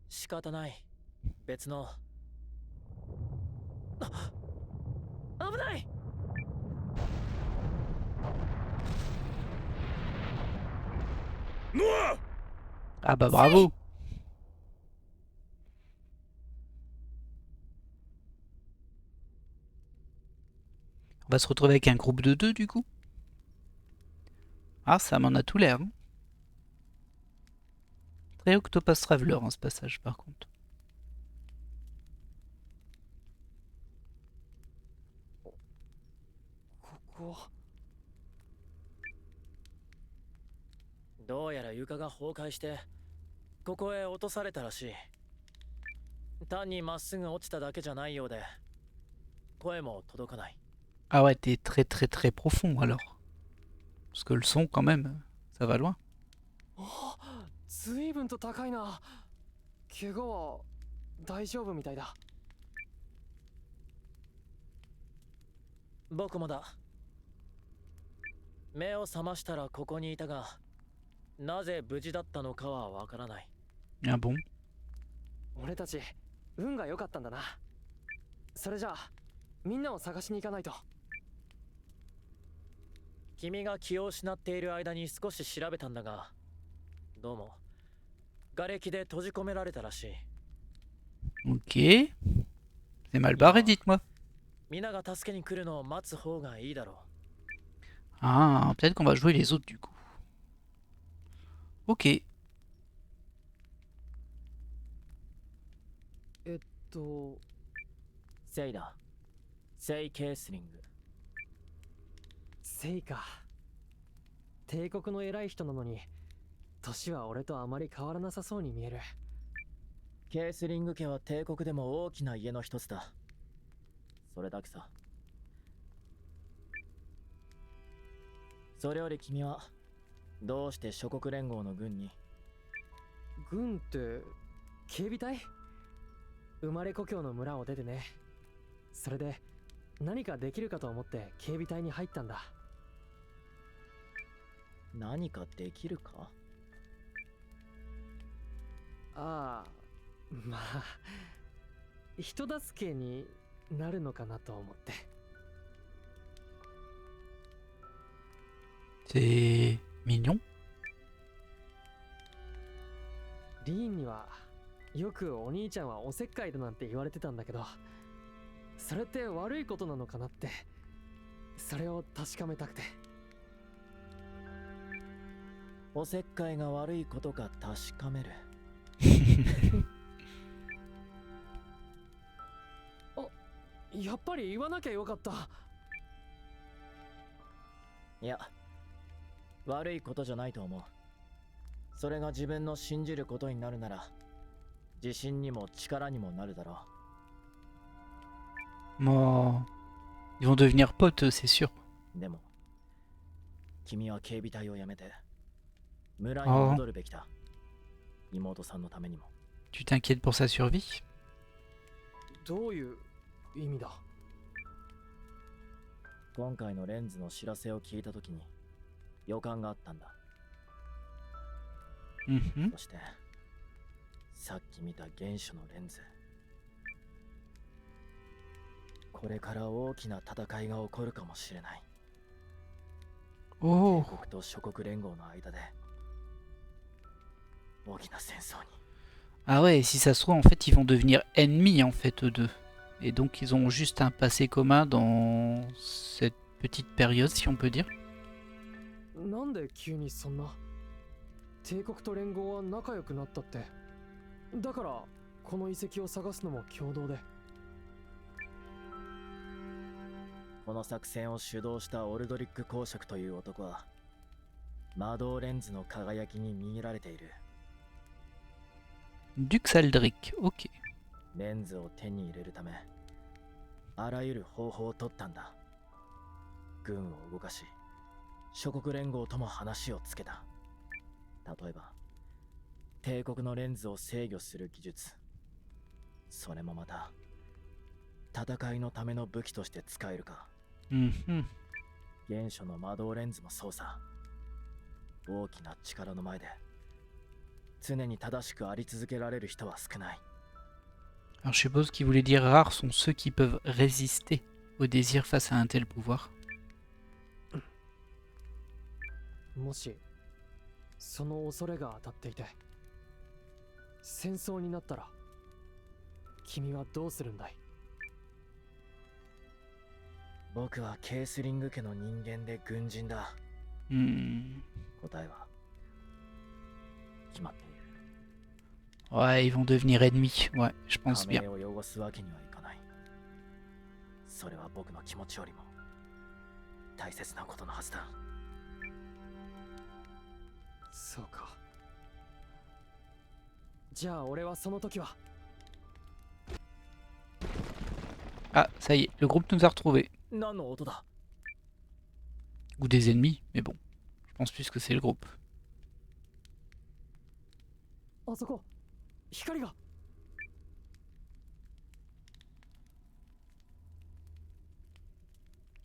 仕方ない。別の。あ、危ない。 ノア Ah bah bravo. On va se retrouver avec un groupe de 2 du coup. Ah, ça m'en a tout l'air. Hein. Très Octopus Traveler en ce passage par contre. ここはどうやら床が崩壊してここへ落とされたらしい。単にまっすぐ落ちただけじゃないようで声も届かない。 Ah ouais, t'es très très très profond alors. Parce que le son quand même, ça va loin. あ、随分と高いな。怪我は大丈夫みたいだ。僕もだ。目を覚ましたらここにいたが、なぜ無事だったのかはわからない。 Ah bon? 俺たち運が良かったんだな。それじゃあみんなを探しに行かないと。君が気を失っている間に少し調べたんだが、どうも瓦礫で閉じ込められたらしい。 Ok. C'est mal barré, dites-moi. 皆が助けに来るのを待つ方がいいだろ Ah, peut-être qu'on va jouer les autres du coup. Ok. う。セイだ。セイ・ケースリング。セイか。帝国の偉い人なのに年は俺とあまり変わらなさそうに見える。ケースリング家は帝国でも大きな家の一つだ。それだけさ。それより君はどうして諸国連合の軍に？軍って警備隊？生まれ故郷の村を出てね。それで何かできるかと思って警備隊に入ったんだ。何かできるか？ああ、まあ人助けになるのかなと思って。 C'est mignon. リーンにはよくお兄ちゃんはおせっかいだなんて言われてたんだけど、それって悪いことなのかなって、それを確かめたくて。おせっかいが悪いことか確かめる。あ、やっぱり言わなきゃよかった。いや、悪いことじゃないと思う。それが自分の信じることになるなら、自信にも力にもなるだろ Oh. Ils vont devenir potes, c'est sûr. う。でも、君は警備隊を辞めて、村に戻るべきだ。妹さんのためにも。Tu t'inquiètes pour sa survie? どういう意味だ？今回のレンズの知らせを聞いたときに予感があったんだ。Mhm. そしてさっき見た原初のレンズ、これから大きな戦いが起こるかもしれない。 Oh. 帝国と諸国連合の間で大きな戦争に。Ah ouais, si ça se trouve, en fait, ils vont devenir ennemis, en fait, eux deux. Et donc, ils ont juste un passé commun dans cette petite période, si on peut dire. なんで急にそんな帝国と連合は仲良くなったって。だからこの遺跡を探すのも共同で。この作戦を主導したオルドリック公爵という男は魔導レンズの輝きに魅入られている。 Dux Aldric, ok. レンズを手に入れるためあらゆる方法を取ったんだ。軍を動かし諸国連合とも話をつけた。例えば帝国のレンズを制御する技術、それもまた戦いのための武器として使えるか。Mhm. 原初の魔導レンズもそうさ。大きな力の前で常に正しくあり続けられる人は少ない。 Alors, je suppose qu'il voulait dire rares sont ceux qui peuvent résister au désir face à un tel pouvoir. もしその恐れが当たっていて戦争になったら君はどうするんだい？僕はケースリング家の人間で軍人だ。Hmm. 答えは決まっている。 Ouais, ils vont devenir ennemis. Ouais, je pense 加 bien. 盟を汚すわけにはいかない。それは僕の気持ちよりも大切なことのはずだ。そうか。じゃあ俺はその時は。 Ah, ça y est, le groupe nous a retrouvés. 何の音だ？ Ou des ennemis, mais bon. Je pense plus que c'est le groupe. あそこ光が。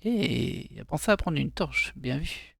Et il a pensé à prendre une torche, bien vu.